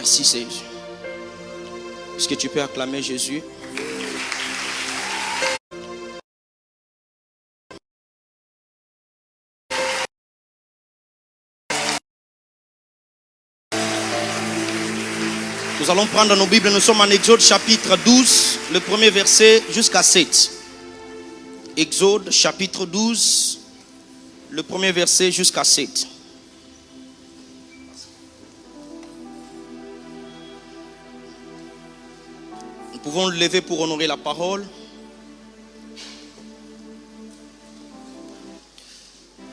Merci Seigneur. Est-ce que tu peux acclamer Jésus? Nous allons prendre nos Bibles, nous sommes en Exode chapitre 12, le premier verset jusqu'à 7. Exode chapitre 12, le premier verset jusqu'à 7. Nous pouvons le lever pour honorer la parole.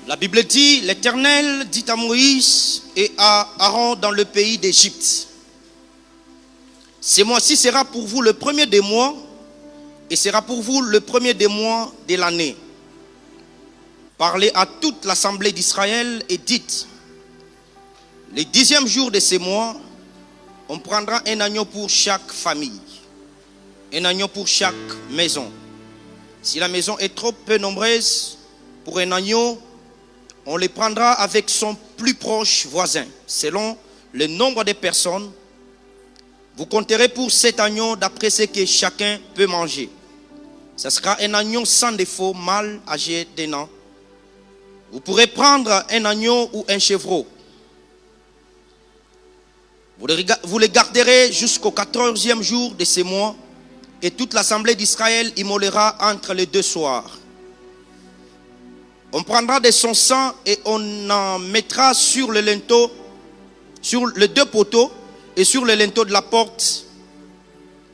La Bible dit, l'Éternel dit à Moïse et à Aaron dans le pays d'Égypte: ce mois-ci sera pour vous le premier des mois et sera pour vous le premier des mois de l'année. Parlez à toute l'assemblée d'Israël et dites: le 10e jour de ces mois, on prendra un agneau pour chaque famille, un agneau pour chaque maison. Si la maison est trop peu nombreuse pour un agneau, on les prendra avec son plus proche voisin, selon le nombre de personnes. Vous compterez pour cet agneau d'après ce que chacun peut manger. Ce sera un agneau sans défaut, mâle, âgé d'1 an. Vous pourrez prendre un agneau ou un chevreau. Vous les garderez jusqu'au 14e jour de ces mois, et toute l'assemblée d'Israël immolera entre les deux soirs. On prendra de son sang et on en mettra sur le linteau, sur les deux poteaux, et sur le linteau de la porte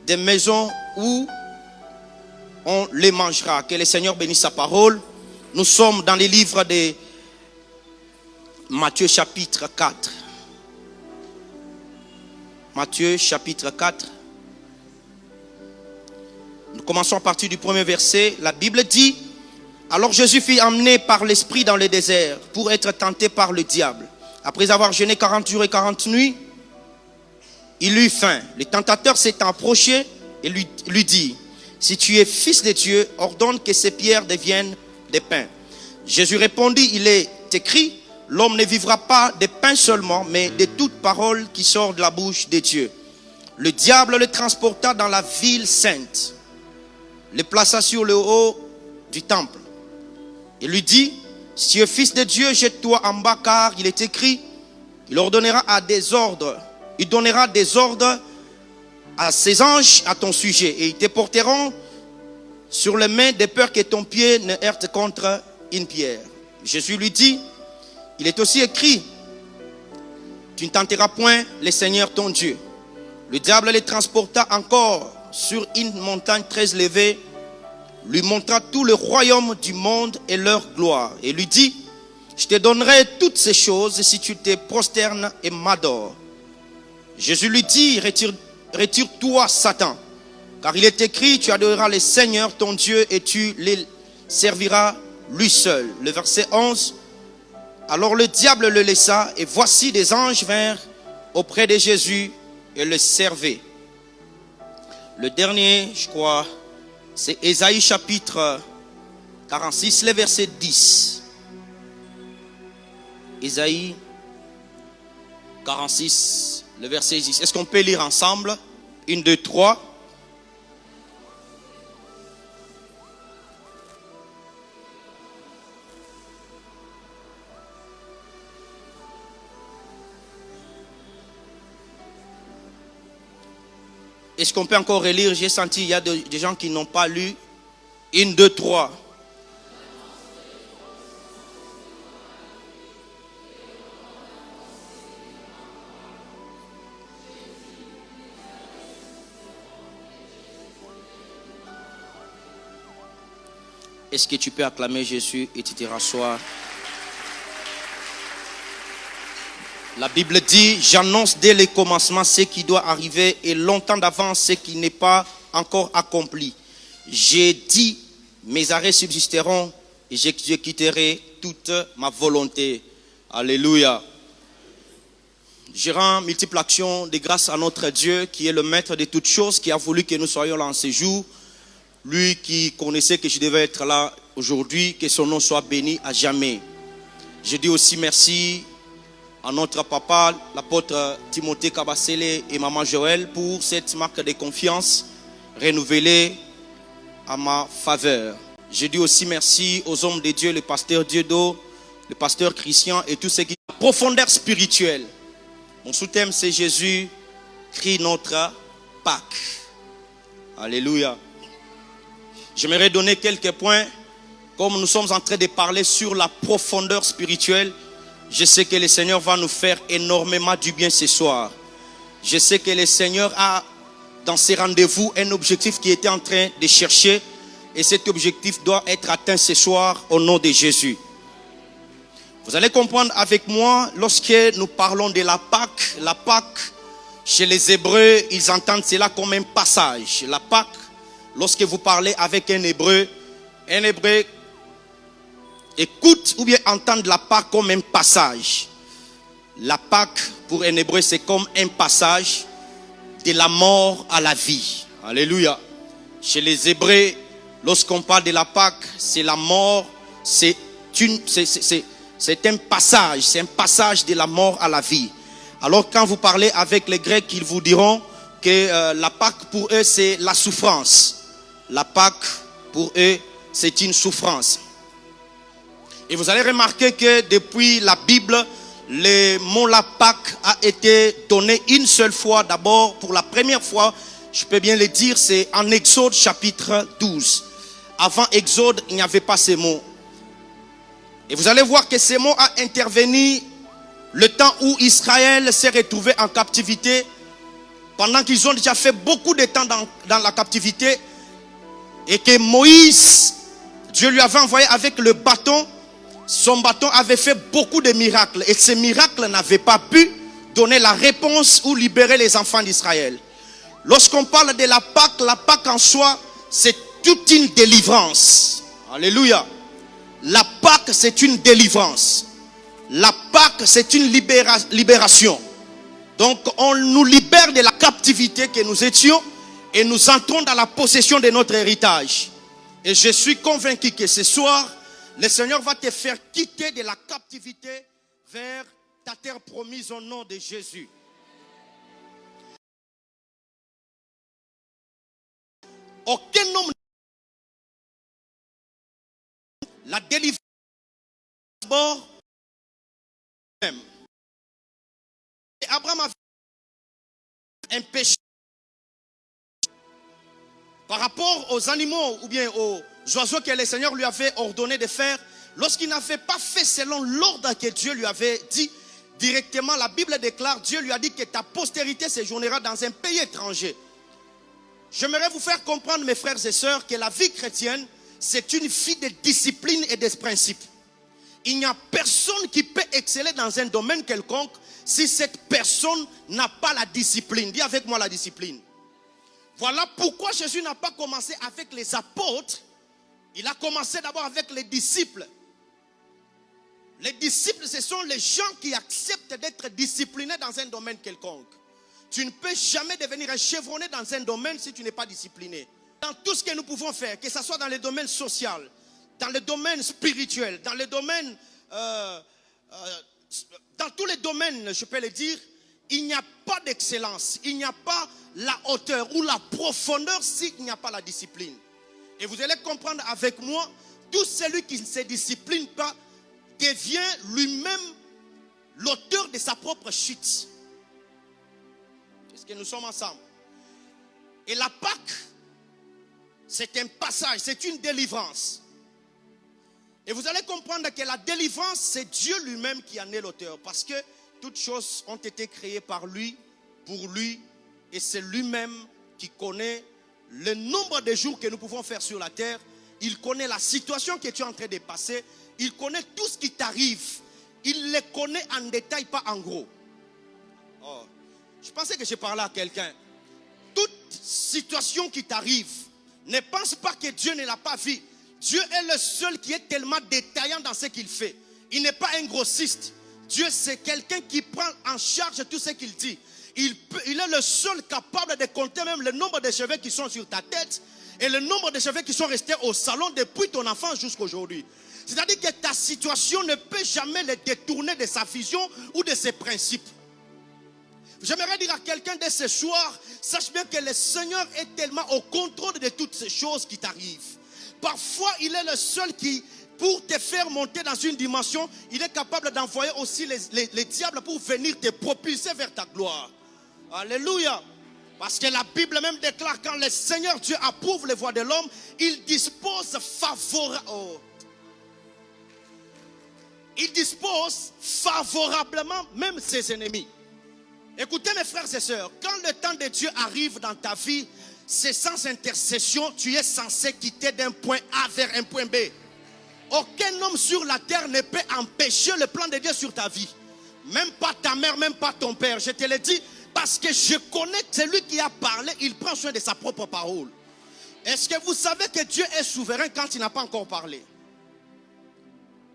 des maisons où on les mangera. Que le Seigneur bénisse sa parole. Nous sommes dans les livres de Matthieu chapitre 4. Matthieu chapitre 4. Nous commençons à partir du premier verset. La Bible dit: alors Jésus fut emmené par l'Esprit dans le désert pour être tenté par le diable. Après avoir jeûné 40 jours et 40 nuits, il eut faim. Le tentateur s'est approché et lui dit: si tu es fils de Dieu, ordonne que ces pierres deviennent des pains. Jésus répondit: il est écrit, l'homme ne vivra pas de pain seulement, mais de toute parole qui sort de la bouche de Dieu. Le diable le transporta dans la ville sainte, le plaça sur le haut du temple. Il lui dit: si tu es fils de Dieu, jette-toi en bas, car il est écrit, il donnera des ordres à ses anges à ton sujet, et ils te porteront sur les mains de peur que ton pied ne heurte contre une pierre. Jésus lui dit: il est aussi écrit, tu ne tenteras point le Seigneur ton Dieu. Le diable les transporta encore sur une montagne très élevée, lui montra tout le royaume du monde et leur gloire, et lui dit: je te donnerai toutes ces choses si tu te prosternes et m'adores. Jésus lui dit: retire-toi Satan, car il est écrit, tu adoreras le Seigneur ton Dieu et tu le serviras lui seul. Le verset 11. Alors le diable le laissa, et voici des anges vinrent auprès de Jésus et le servaient. Le dernier, je crois, c'est Ésaïe chapitre 46, le verset 10. Ésaïe 46, le verset 10. Est-ce qu'on peut lire ensemble? 1, 2, 3. Est-ce qu'on peut encore relire? J'ai senti il y a des gens qui n'ont pas lu. 1, 2, 3. Est-ce que tu peux acclamer Jésus et tu te rasseoir? La Bible dit: j'annonce dès le commencement ce qui doit arriver et longtemps d'avance ce qui n'est pas encore accompli. J'ai dit, mes arrêts subsisteront et j'exécuterai toute ma volonté. Alléluia. Je rends multiples actions de grâce à notre Dieu qui est le maître de toutes choses, qui a voulu que nous soyons là en ce jour. Lui qui connaissait que je devais être là aujourd'hui, que son nom soit béni à jamais. Je dis aussi merci à notre papa, l'apôtre Timothée Kabasele et maman Joël pour cette marque de confiance renouvelée à ma faveur. Je dis aussi merci aux hommes de Dieu, le pasteur Dieudo, le pasteur Christian et tous ceux qui ont profondeur spirituelle. Mon sous-thème c'est Jésus, Christ notre Pâques. Alléluia. J'aimerais donner quelques points. Comme nous sommes en train de parler sur la profondeur spirituelle, je sais que le Seigneur va nous faire énormément du bien ce soir. Je sais que le Seigneur a dans ces rendez-vous un objectif qui était en train de chercher. Et cet objectif doit être atteint ce soir au nom de Jésus. Vous allez comprendre avec moi, lorsque nous parlons de la Pâque, chez les Hébreux, ils entendent cela comme un passage. La Pâque, lorsque vous parlez avec un Hébreu écoute ou bien entend la Pâque comme un passage. La Pâque, pour un Hébreu, c'est comme un passage de la mort à la vie. Alléluia. Chez les Hébreux, lorsqu'on parle de la Pâque, c'est la mort, c'est un passage de la mort à la vie. Alors quand vous parlez avec les Grecs, ils vous diront que la Pâque pour eux c'est la souffrance. La Pâque pour eux c'est une souffrance. Et vous allez remarquer que depuis la Bible, le mot la Pâque a été donné une seule fois. D'abord, pour la première fois, je peux bien le dire, c'est en Exode chapitre 12. Avant Exode, il n'y avait pas ces mots. Et vous allez voir que ces mots ont intervenu le temps où Israël s'est retrouvé en captivité. Pendant qu'ils ont déjà fait beaucoup de temps dans la captivité. Et que Moïse, Dieu lui avait envoyé avec le bâton. Son bâton avait fait beaucoup de miracles. Et ces miracles n'avaient pas pu donner la réponse ou libérer les enfants d'Israël. Lorsqu'on parle de la Pâque en soi, c'est toute une délivrance. Alléluia. La Pâque, c'est une délivrance. La Pâque, c'est une libération. Donc, on nous libère de la captivité que nous étions et nous entrons dans la possession de notre héritage. Et je suis convaincu que ce soir, le Seigneur va te faire quitter de la captivité vers ta terre promise au nom de Jésus. Aucun homme la délivrance d'abord même. Et Abraham avait un péché par rapport aux animaux ou bien aux oiseaux que le Seigneur lui avait ordonné de faire. Lorsqu'il n'avait pas fait selon l'ordre que Dieu lui avait dit, directement la Bible déclare, Dieu lui a dit que ta postérité séjournera dans un pays étranger. J'aimerais vous faire comprendre, mes frères et sœurs, que la vie chrétienne, c'est une vie de discipline et de principes. Il n'y a personne qui peut exceller dans un domaine quelconque si cette personne n'a pas la discipline. Dis avec moi la discipline. Voilà pourquoi Jésus n'a pas commencé avec les apôtres. Il a commencé d'abord avec les disciples. Les disciples, ce sont les gens qui acceptent d'être disciplinés dans un domaine quelconque. Tu ne peux jamais devenir un chevronné dans un domaine si tu n'es pas discipliné. Dans tout ce que nous pouvons faire, que ce soit dans le domaine social, dans le domaine spirituel, dans le domaine, dans tous les domaines, je peux le dire, il n'y a pas d'excellence, il n'y a pas la hauteur ou la profondeur s'il n'y a pas la discipline. Et vous allez comprendre avec moi, tout celui qui ne se discipline pas devient lui-même l'auteur de sa propre chute. Est-ce que nous sommes ensemble? Et la Pâque, c'est un passage, c'est une délivrance. Et vous allez comprendre que la délivrance, c'est Dieu lui-même qui en est l'auteur. Parce que toutes choses ont été créées par lui, pour lui. Et c'est lui-même qui connaît le nombre de jours que nous pouvons faire sur la terre. Il connaît la situation que tu es en train de passer. Il connaît tout ce qui t'arrive. Il le connaît en détail, pas en gros. Oh, je pensais que je parlais à quelqu'un. Toute situation qui t'arrive, ne pense pas que Dieu ne l'a pas vu. Dieu est le seul qui est tellement détaillant dans ce qu'il fait. Il n'est pas un grossiste. Dieu, c'est quelqu'un qui prend en charge tout ce qu'il dit. Il est le seul capable de compter même le nombre de cheveux qui sont sur ta tête. et le nombre de cheveux qui sont restés au salon depuis ton enfance jusqu'à aujourd'hui. C'est-à-dire que ta situation ne peut jamais les détourner de sa vision ou de ses principes. J'aimerais dire à quelqu'un de ce soir, sache bien que le Seigneur est tellement au contrôle de toutes ces choses qui t'arrivent. Parfois, il est le seul qui, pour te faire monter dans une dimension, il est capable d'envoyer aussi les diables pour venir te propulser vers ta gloire. Alléluia. Parce que la Bible même déclare, quand le Seigneur Dieu approuve les voies de l'homme, il dispose il dispose favorablement même ses ennemis. Écoutez mes frères et sœurs, quand le temps de Dieu arrive dans ta vie, c'est sans intercession, tu es censé quitter d'un point A vers un point B. Aucun homme sur la terre ne peut empêcher le plan de Dieu sur ta vie. Même pas ta mère, même pas ton père. Je te le dis parce que je connais celui qui a parlé, il prend soin de sa propre parole. Est-ce que vous savez que Dieu est souverain quand il n'a pas encore parlé?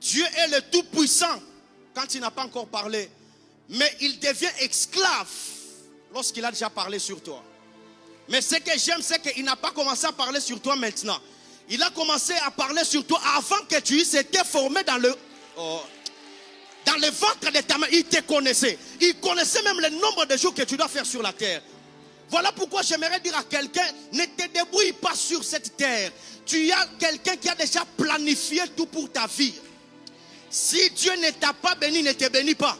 Dieu est le Tout-Puissant quand il n'a pas encore parlé. Mais il devient esclave lorsqu'il a déjà parlé sur toi. Mais ce que j'aime, c'est qu'il n'a pas commencé à parler sur toi maintenant. Il a commencé à parler sur toi avant que tu aies été formé dans le ventre de ta mère. Il te connaissait. Il connaissait même le nombre de jours que tu dois faire sur la terre. Voilà pourquoi j'aimerais dire à quelqu'un, ne te débrouille pas sur cette terre. Tu as quelqu'un qui a déjà planifié tout pour ta vie. Si Dieu ne t'a pas béni, ne te bénit pas.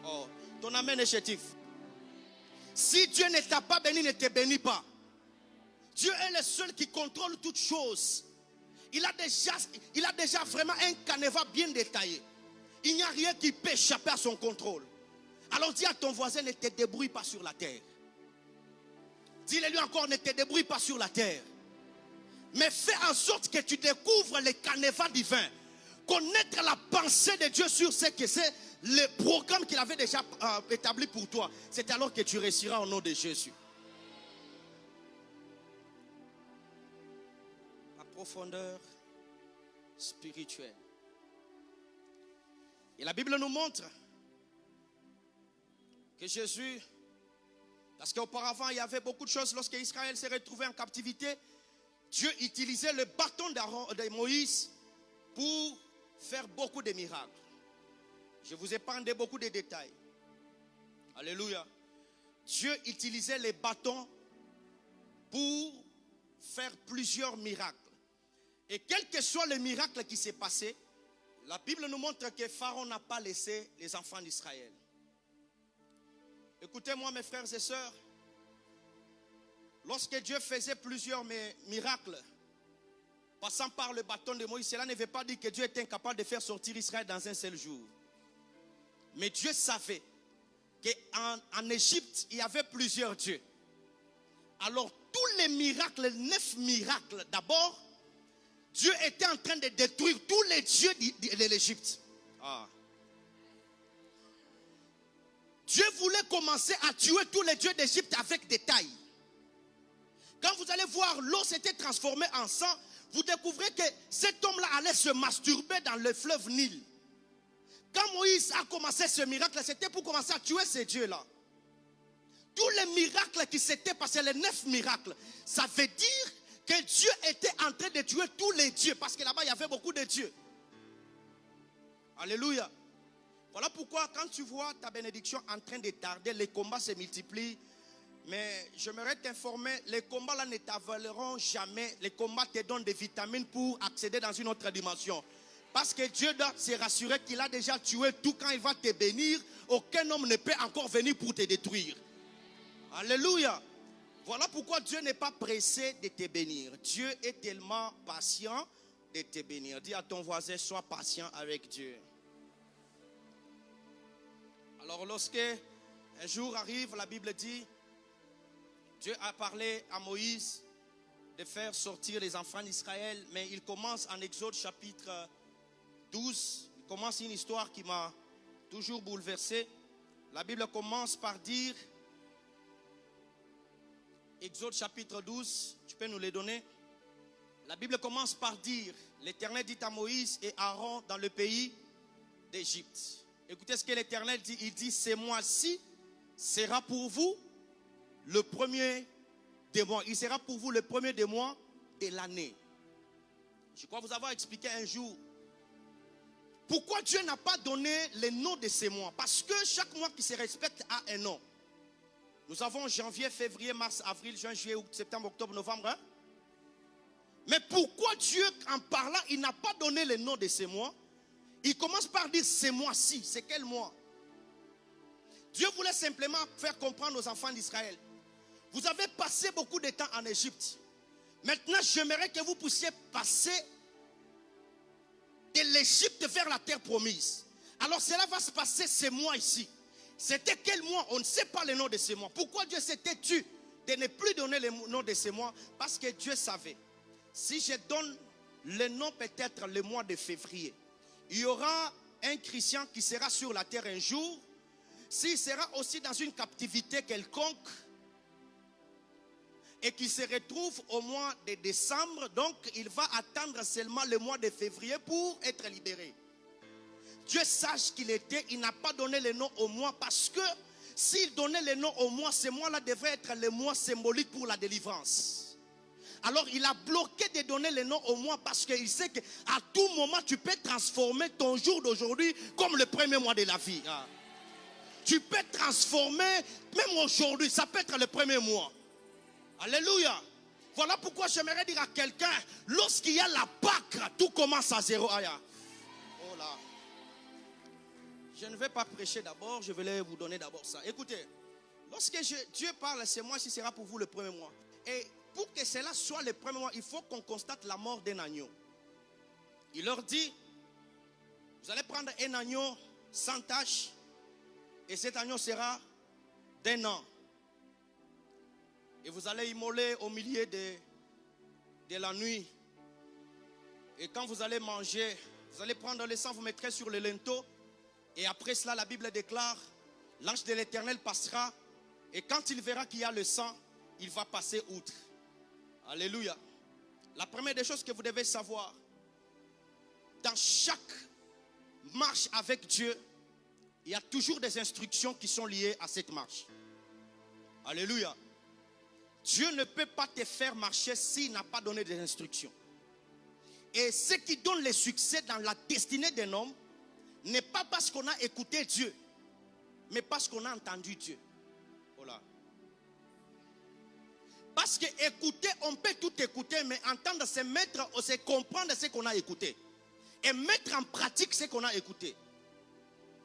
Oh, ton amen est chétif. Si Dieu ne t'a pas béni, ne te bénit pas. Dieu est le seul qui contrôle toutes choses. Il a déjà vraiment un canevas bien détaillé. Il n'y a rien qui peut échapper à son contrôle. Alors dis à ton voisin, ne te débrouille pas sur la terre. Dis-le-lui encore, ne te débrouille pas sur la terre. Mais fais en sorte que tu découvres les canevas divins. Connaître la pensée de Dieu sur ce que c'est, le programme qu'il avait déjà établi pour toi. C'est alors que tu réussiras au nom de Jésus. La profondeur spirituelle. Et la Bible nous montre que Jésus, parce qu'auparavant il y avait beaucoup de choses, lorsque Israël s'est retrouvé en captivité, Dieu utilisait le bâton de Moïse pour faire beaucoup de miracles. Je vous épargne beaucoup de détails. Alléluia. Dieu utilisait les bâtons pour faire plusieurs miracles. Et quel que soit le miracle qui s'est passé, la Bible nous montre que Pharaon n'a pas laissé les enfants d'Israël. Écoutez-moi mes frères et sœurs. Lorsque Dieu faisait plusieurs miracles, passant par le bâton de Moïse, cela ne veut pas dire que Dieu était incapable de faire sortir Israël dans un seul jour. Mais Dieu savait qu'en Égypte, il y avait plusieurs dieux. Alors, tous les miracles, 9 miracles, d'abord, Dieu était en train de détruire tous les dieux de l'Égypte. Dieu voulait commencer à tuer tous les dieux d'Égypte avec des tailles. Quand vous allez voir, l'eau s'était transformée en sang, vous découvrez que cet homme-là allait se masturber dans le fleuve Nil. Quand Moïse a commencé ce miracle, c'était pour commencer à tuer ces dieux-là. Tous les miracles qui s'étaient passés, les 9 miracles, ça veut dire que Dieu était en train de tuer tous les dieux. Parce que là-bas, il y avait beaucoup de dieux. Alléluia. Voilà pourquoi quand tu vois ta bénédiction en train de tarder, les combats se multiplient. Mais j'aimerais t'informer, les combats là ne t'avaleront jamais. Les combats te donnent des vitamines pour accéder dans une autre dimension. Parce que Dieu doit se rassurer qu'il a déjà tué tout. Quand il va te bénir, aucun homme ne peut encore venir pour te détruire. Alléluia. Voilà pourquoi Dieu n'est pas pressé de te bénir. Dieu est tellement patient de te bénir. Dis à ton voisin, sois patient avec Dieu. Alors lorsque un jour arrive, la Bible dit, Dieu a parlé à Moïse de faire sortir les enfants d'Israël, mais il commence en Exode chapitre 12, il commence une histoire qui m'a toujours bouleversé. La Bible commence par dire, Exode chapitre 12, tu peux nous les donner? La Bible commence par dire, l'Éternel dit à Moïse et Aaron dans le pays d'Égypte. Écoutez ce que l'Éternel dit, il dit, ce mois-ci sera pour vous le premier des mois. Il sera pour vous le premier des mois de l'année. Je crois vous avoir expliqué un jour pourquoi Dieu n'a pas donné les noms de ces mois. Parce que chaque mois qui se respecte a un nom. Nous avons janvier, février, mars, avril, juin, juillet, août, septembre, octobre, novembre. Hein? Mais pourquoi Dieu, en parlant, il n'a pas donné les noms de ces mois? Il commence par dire ces mois-ci. C'est quel mois? Dieu voulait simplement faire comprendre aux enfants d'Israël. Vous avez passé beaucoup de temps en Égypte. Maintenant, j'aimerais que vous puissiez passer de l'Égypte vers la terre promise. Alors cela va se passer ces mois ici. C'était quel mois? On ne sait pas le nom de ces mois. Pourquoi Dieu s'était tue de ne plus donner le nom de ces mois? Parce que Dieu savait. Si je donne le nom peut-être le mois de février, il y aura un chrétien qui sera sur la terre un jour. S'il sera aussi dans une captivité quelconque et qui se retrouve au mois de décembre, donc il va attendre seulement le mois de février pour être libéré. Dieu sache qu'il était, il n'a pas donné le nom au mois parce que s'il donnait le nom au mois, ce mois-là devrait être le mois symbolique pour la délivrance. Alors il a bloqué de donner le nom au mois parce qu'il sait qu'à tout moment tu peux transformer ton jour d'aujourd'hui comme le premier mois de la vie. Tu peux transformer, même aujourd'hui, ça peut être le premier mois. Alléluia. Voilà pourquoi j'aimerais dire à quelqu'un, lorsqu'il y a la Pâque, tout commence à zéro. Oh là. Je ne vais pas prêcher d'abord, je vais vous donner d'abord ça. Écoutez, lorsque Dieu parle, ce mois-ci sera pour vous le premier mois. Et pour que cela soit le premier mois, il faut qu'on constate la mort d'un agneau. Il leur dit, vous allez prendre un agneau sans tache, et cet agneau sera d'un an. Et vous allez immoler au milieu de la nuit. Et quand vous allez manger, vous allez prendre le sang, vous mettrez sur le linteau. Et après cela, la Bible déclare, l'ange de l'Éternel passera. Et quand il verra qu'il y a le sang, il va passer outre. Alléluia. La première des choses que vous devez savoir, dans chaque marche avec Dieu, il y a toujours des instructions qui sont liées à cette marche. Alléluia. Dieu ne peut pas te faire marcher s'il n'a pas donné des instructions. Et ce qui donne le succès dans la destinée d'un homme n'est pas parce qu'on a écouté Dieu, mais parce qu'on a entendu Dieu. Voilà. Parce que écouter, on peut tout écouter, mais entendre, c'est mettre, c'est comprendre ce qu'on a écouté. Et mettre en pratique ce qu'on a écouté.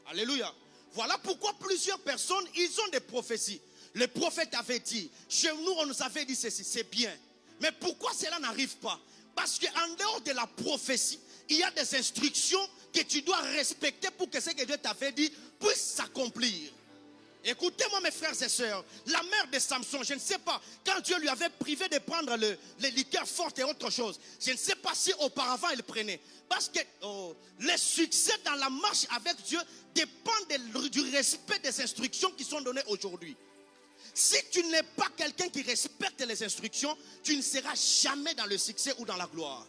Alléluia. Voilà pourquoi plusieurs personnes, ils ont des prophéties. Le prophète avait dit, chez nous on nous avait dit ceci, c'est bien. Mais pourquoi cela n'arrive pas? Parce qu'en dehors de la prophétie, il y a des instructions que tu dois respecter pour que ce que Dieu t'avait dit puisse s'accomplir. Écoutez-moi mes frères et sœurs, la mère de Samson, je ne sais pas, quand Dieu lui avait privé de prendre les liqueurs fortes et autre chose, je ne sais pas si auparavant il prenait. Parce que le succès dans la marche avec Dieu dépend du respect des instructions qui sont données aujourd'hui. Si tu n'es pas quelqu'un qui respecte les instructions, tu ne seras jamais dans le succès ou dans la gloire.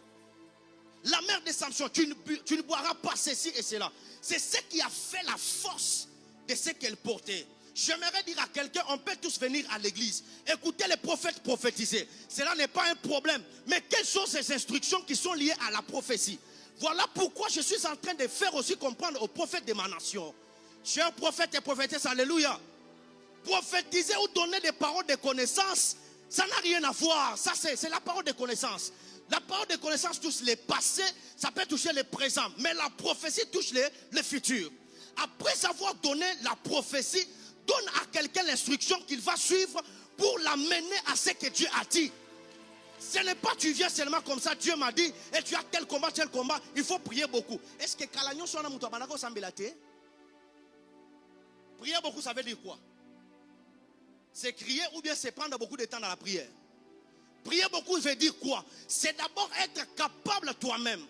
La mère de Samson, tu ne boiras pas ceci et cela. C'est ce qui a fait la force de ce qu'elle portait. J'aimerais dire à quelqu'un, on peut tous venir à l'église, écouter les prophètes prophétiser. Cela n'est pas un problème. Mais quelles sont ces instructions qui sont liées à la prophétie? Voilà pourquoi je suis en train de faire aussi comprendre aux prophètes de ma nation. Chers prophètes et prophétesses, alléluia. Prophétiser ou donner des paroles de connaissance, ça n'a rien à voir. Ça, c'est la parole de connaissance. La parole de connaissance touche les passés, ça peut toucher les présents. Mais la prophétie touche les futurs. Après avoir donné la prophétie, donne à quelqu'un l'instruction qu'il va suivre pour l'amener à ce que Dieu a dit. Ce n'est pas tu viens seulement comme ça, Dieu m'a dit, et tu as tel combat, il faut prier beaucoup. Est-ce que Kalagnon soit dans mon sambilate? Prier beaucoup, ça veut dire quoi? C'est crier ou bien c'est prendre beaucoup de temps dans la prière? Prier beaucoup veut dire quoi? C'est d'abord être capable toi-même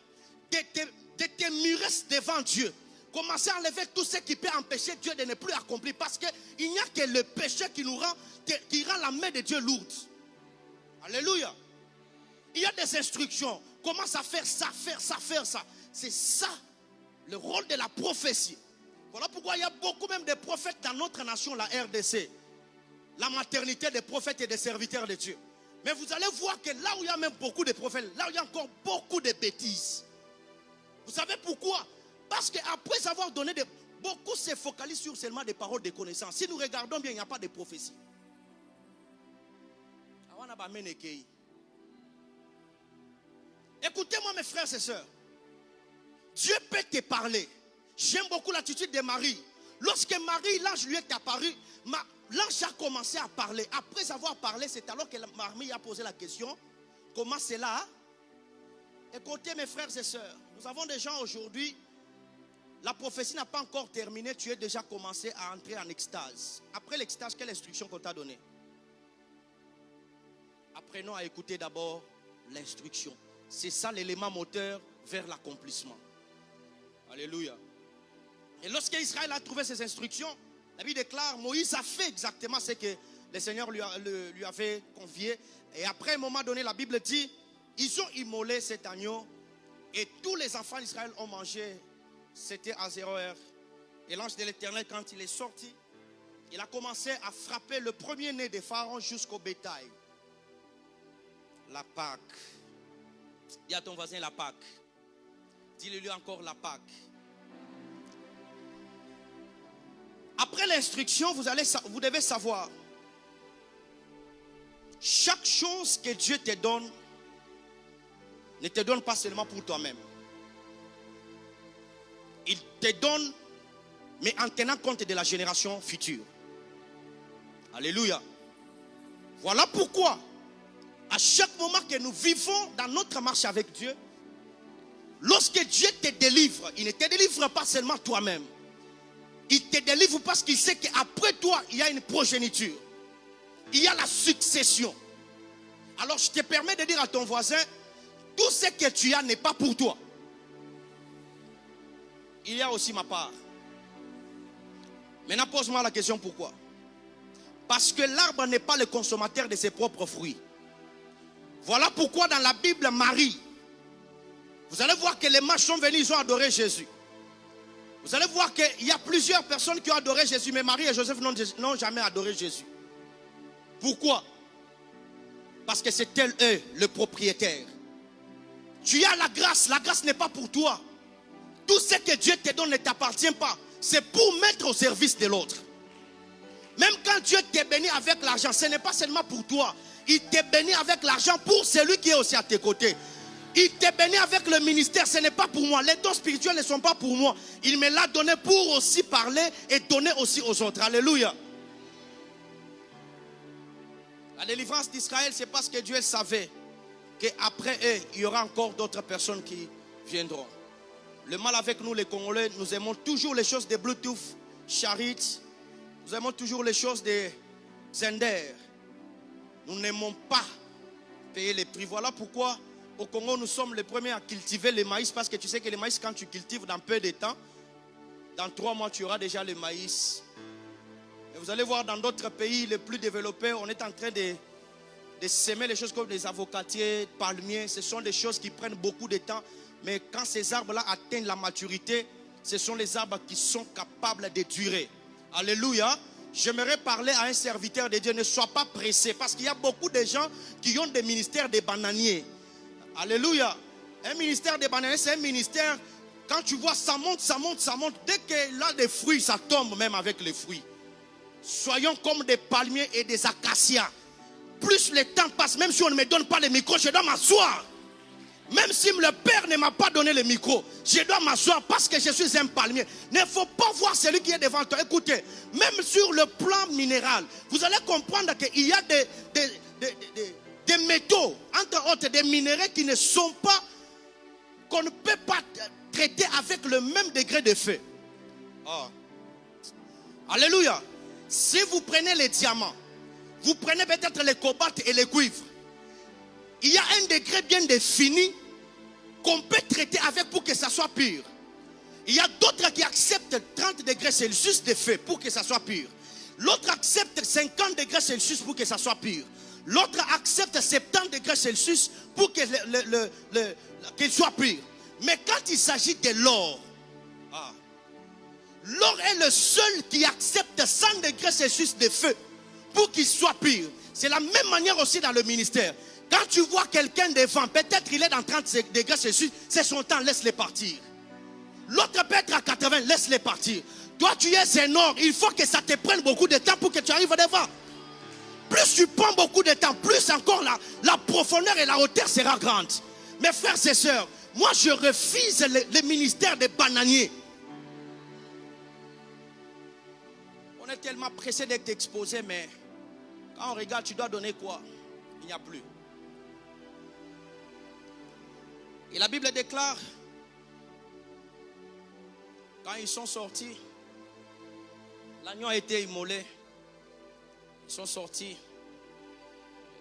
de te murer devant Dieu. Commencer à enlever tout ce qui peut empêcher Dieu de ne plus accomplir. Parce qu'il n'y a que le péché qui rend la main de Dieu lourde. Alléluia. Il y a des instructions. Commence à faire ça, faire ça, faire ça. C'est ça le rôle de la prophétie. Voilà pourquoi il y a beaucoup même de prophètes dans notre nation, la RDC. La maternité des prophètes et des serviteurs de Dieu. Mais vous allez voir que là où il y a même beaucoup de prophètes, là où il y a encore beaucoup de bêtises. Vous savez pourquoi? Parce qu'après avoir donné beaucoup se focalisent sur seulement des paroles de connaissance. Si nous regardons bien, il n'y a pas de prophétie. Écoutez-moi mes frères et sœurs. Dieu peut te parler. J'aime beaucoup l'attitude de Marie. Lorsque Marie, l'ange lui est apparu, l'ange a commencé à parler. Après avoir parlé, c'est alors que Marie a posé la question. Comment c'est là? Écoutez mes frères et sœurs. Nous avons des gens aujourd'hui. La prophétie n'a pas encore terminé. Tu es déjà commencé à entrer en extase. Après l'extase, quelle instruction qu'on t'a donnée? Apprenons à écouter d'abord l'instruction. C'est ça l'élément moteur vers l'accomplissement. Alléluia. Et lorsque Israël a trouvé ses instructions, la Bible déclare, Moïse a fait exactement ce que le Seigneur lui avait confié. Et après un moment donné, la Bible dit, ils ont immolé cet agneau et tous les enfants d'Israël ont mangé. C'était à 0 heure. Et l'ange de l'Éternel, quand il est sorti, il a commencé à frapper le premier-né des pharaons jusqu'au bétail. La Pâque. Dis à ton voisin la Pâque. Dis-le-lui encore la Pâque. Après l'instruction, vous devez savoir. Chaque chose que Dieu te donne, ne te donne pas seulement pour toi-même. Il te donne, mais en tenant compte de la génération future. Alléluia. Voilà pourquoi, à chaque moment que nous vivons dans notre marche avec Dieu, lorsque Dieu te délivre, il ne te délivre pas seulement toi-même. Il te délivre parce qu'il sait qu'après toi, il y a une progéniture. Il y a la succession. Alors je te permets de dire à ton voisin, tout ce que tu as n'est pas pour toi. Il y a aussi ma part. Maintenant, pose-moi la question pourquoi. Parce que l'arbre n'est pas le consommateur de ses propres fruits. Voilà pourquoi dans la Bible, Marie, vous allez voir que les mages sont venus, ils ont adoré Jésus. Vous allez voir qu'il y a plusieurs personnes qui ont adoré Jésus, mais Marie et Joseph n'ont jamais adoré Jésus. Pourquoi? Parce que c'est elle, eux, le propriétaire. Tu as la grâce n'est pas pour toi. Tout ce que Dieu te donne ne t'appartient pas. C'est pour mettre au service de l'autre. Même quand Dieu te bénit avec l'argent, ce n'est pas seulement pour toi. Il te bénit avec l'argent pour celui qui est aussi à tes côtés. Il te bénit avec le ministère, ce n'est pas pour moi. Les dons spirituels ne sont pas pour moi. Il me l'a donné pour aussi parler et donner aussi aux autres. Alléluia. La délivrance d'Israël, c'est parce que Dieu savait qu'après eux, il y aura encore d'autres personnes qui viendront. Le mal avec nous, les Congolais, nous aimons toujours les choses de Bluetooth, Charit. Nous aimons toujours les choses de Zender. Nous n'aimons pas payer les prix. Voilà pourquoi au Congo, nous sommes les premiers à cultiver le maïs. Parce que tu sais que le maïs, quand tu cultives dans peu de temps, dans 3 mois, tu auras déjà le maïs. Et vous allez voir dans d'autres pays les plus développés, on est en train de s'aimer les choses comme des avocatiers, palmiers. Ce sont des choses qui prennent beaucoup de temps. Mais quand ces arbres-là atteignent la maturité, ce sont les arbres qui sont capables de durer. Alléluia. J'aimerais parler à un serviteur de Dieu. Ne sois pas pressé. Parce qu'il y a beaucoup de gens qui ont des ministères de bananiers. Alléluia. Un ministère de bananiers, c'est un ministère, quand tu vois, ça monte, ça monte, ça monte. Dès qu'il a des fruits, ça tombe même avec les fruits. Soyons comme des palmiers et des acacias. Plus le temps passe, même si on ne me donne pas le micro, je dois m'asseoir. Même si le Père ne m'a pas donné le micro, je dois m'asseoir parce que je suis un palmier. Il ne faut pas voir celui qui est devant toi. Écoutez, même sur le plan minéral, vous allez comprendre qu'il y a des métaux, entre autres des minéraux qui ne sont pas, qu'on ne peut pas traiter avec le même degré de feu. Oh. Alléluia. Si vous prenez les diamants, vous prenez peut-être les cobalt et les cuivres, il y a un degré bien défini qu'on peut traiter avec pour que ça soit pur. Il y a d'autres qui acceptent 30 degrés Celsius de feu pour que ça soit pur. L'autre accepte 50 degrés Celsius pour que ça soit pur. L'autre accepte 70 degrés Celsius pour que qu'il soit pur. Mais quand il s'agit de l'or, l'or est le seul qui accepte 100 degrés Celsius de feu pour qu'il soit pur. C'est la même manière aussi dans le ministère. Quand tu vois quelqu'un devant, peut-être il est dans 30 degrés Celsius, c'est son temps, laisse-les partir. L'autre peut être à 80, laisse-les partir. Toi, tu es énorme, il faut que ça te prenne beaucoup de temps pour que tu arrives devant. Plus tu prends beaucoup de temps, plus encore la profondeur et la hauteur sera grande. Mes frères et sœurs, moi je refuse le ministère des bananiers. On est tellement pressé d'être exposé, mais quand on regarde, tu dois donner quoi? Il n'y a plus. Et la Bible déclare, quand ils sont sortis, l'agneau a été immolé. Ils sont sortis.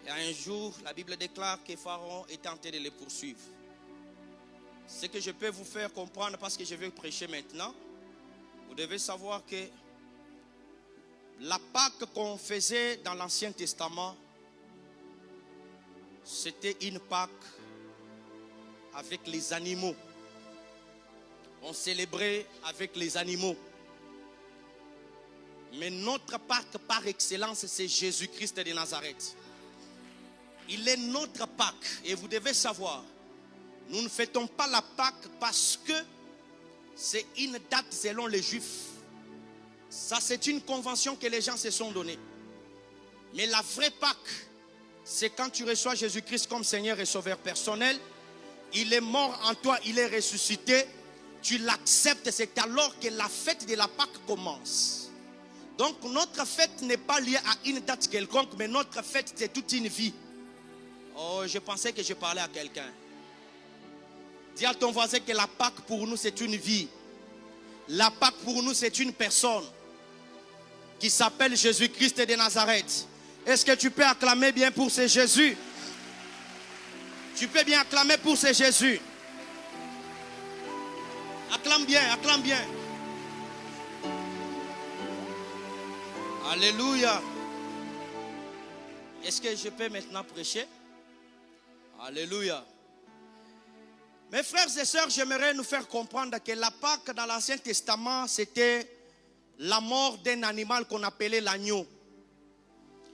Et un jour, la Bible déclare que Pharaon est tenté de les poursuivre. Ce que je peux vous faire comprendre, parce que je vais prêcher maintenant, vous devez savoir que la Pâque qu'on faisait dans l'Ancien Testament, c'était une Pâque avec les animaux. On célébrait avec les animaux. Mais notre Pâque par excellence, c'est Jésus-Christ de Nazareth. Il est notre Pâque. Et vous devez savoir, nous ne fêtons pas la Pâque parce que c'est une date selon les Juifs. Ça, c'est une convention que les gens se sont donnée. Mais la vraie Pâque, c'est quand tu reçois Jésus-Christ comme Seigneur et Sauveur personnel. Il est mort en toi, il est ressuscité. Tu l'acceptes, c'est alors que la fête de la Pâque commence. Donc notre fête n'est pas liée à une date quelconque, mais notre fête c'est toute une vie. Oh, je pensais que je parlais à quelqu'un. Dis à ton voisin que la Pâque pour nous c'est une vie. La Pâque pour nous c'est une personne qui s'appelle Jésus-Christ de Nazareth. Est-ce que tu peux acclamer bien pour ce Jésus? Tu peux bien acclamer pour ce Jésus. Acclame bien, acclame bien. Alléluia. Est-ce que je peux maintenant prêcher? Alléluia. Mes frères et sœurs, j'aimerais nous faire comprendre que la Pâque dans l'Ancien Testament, c'était la mort d'un animal qu'on appelait l'agneau.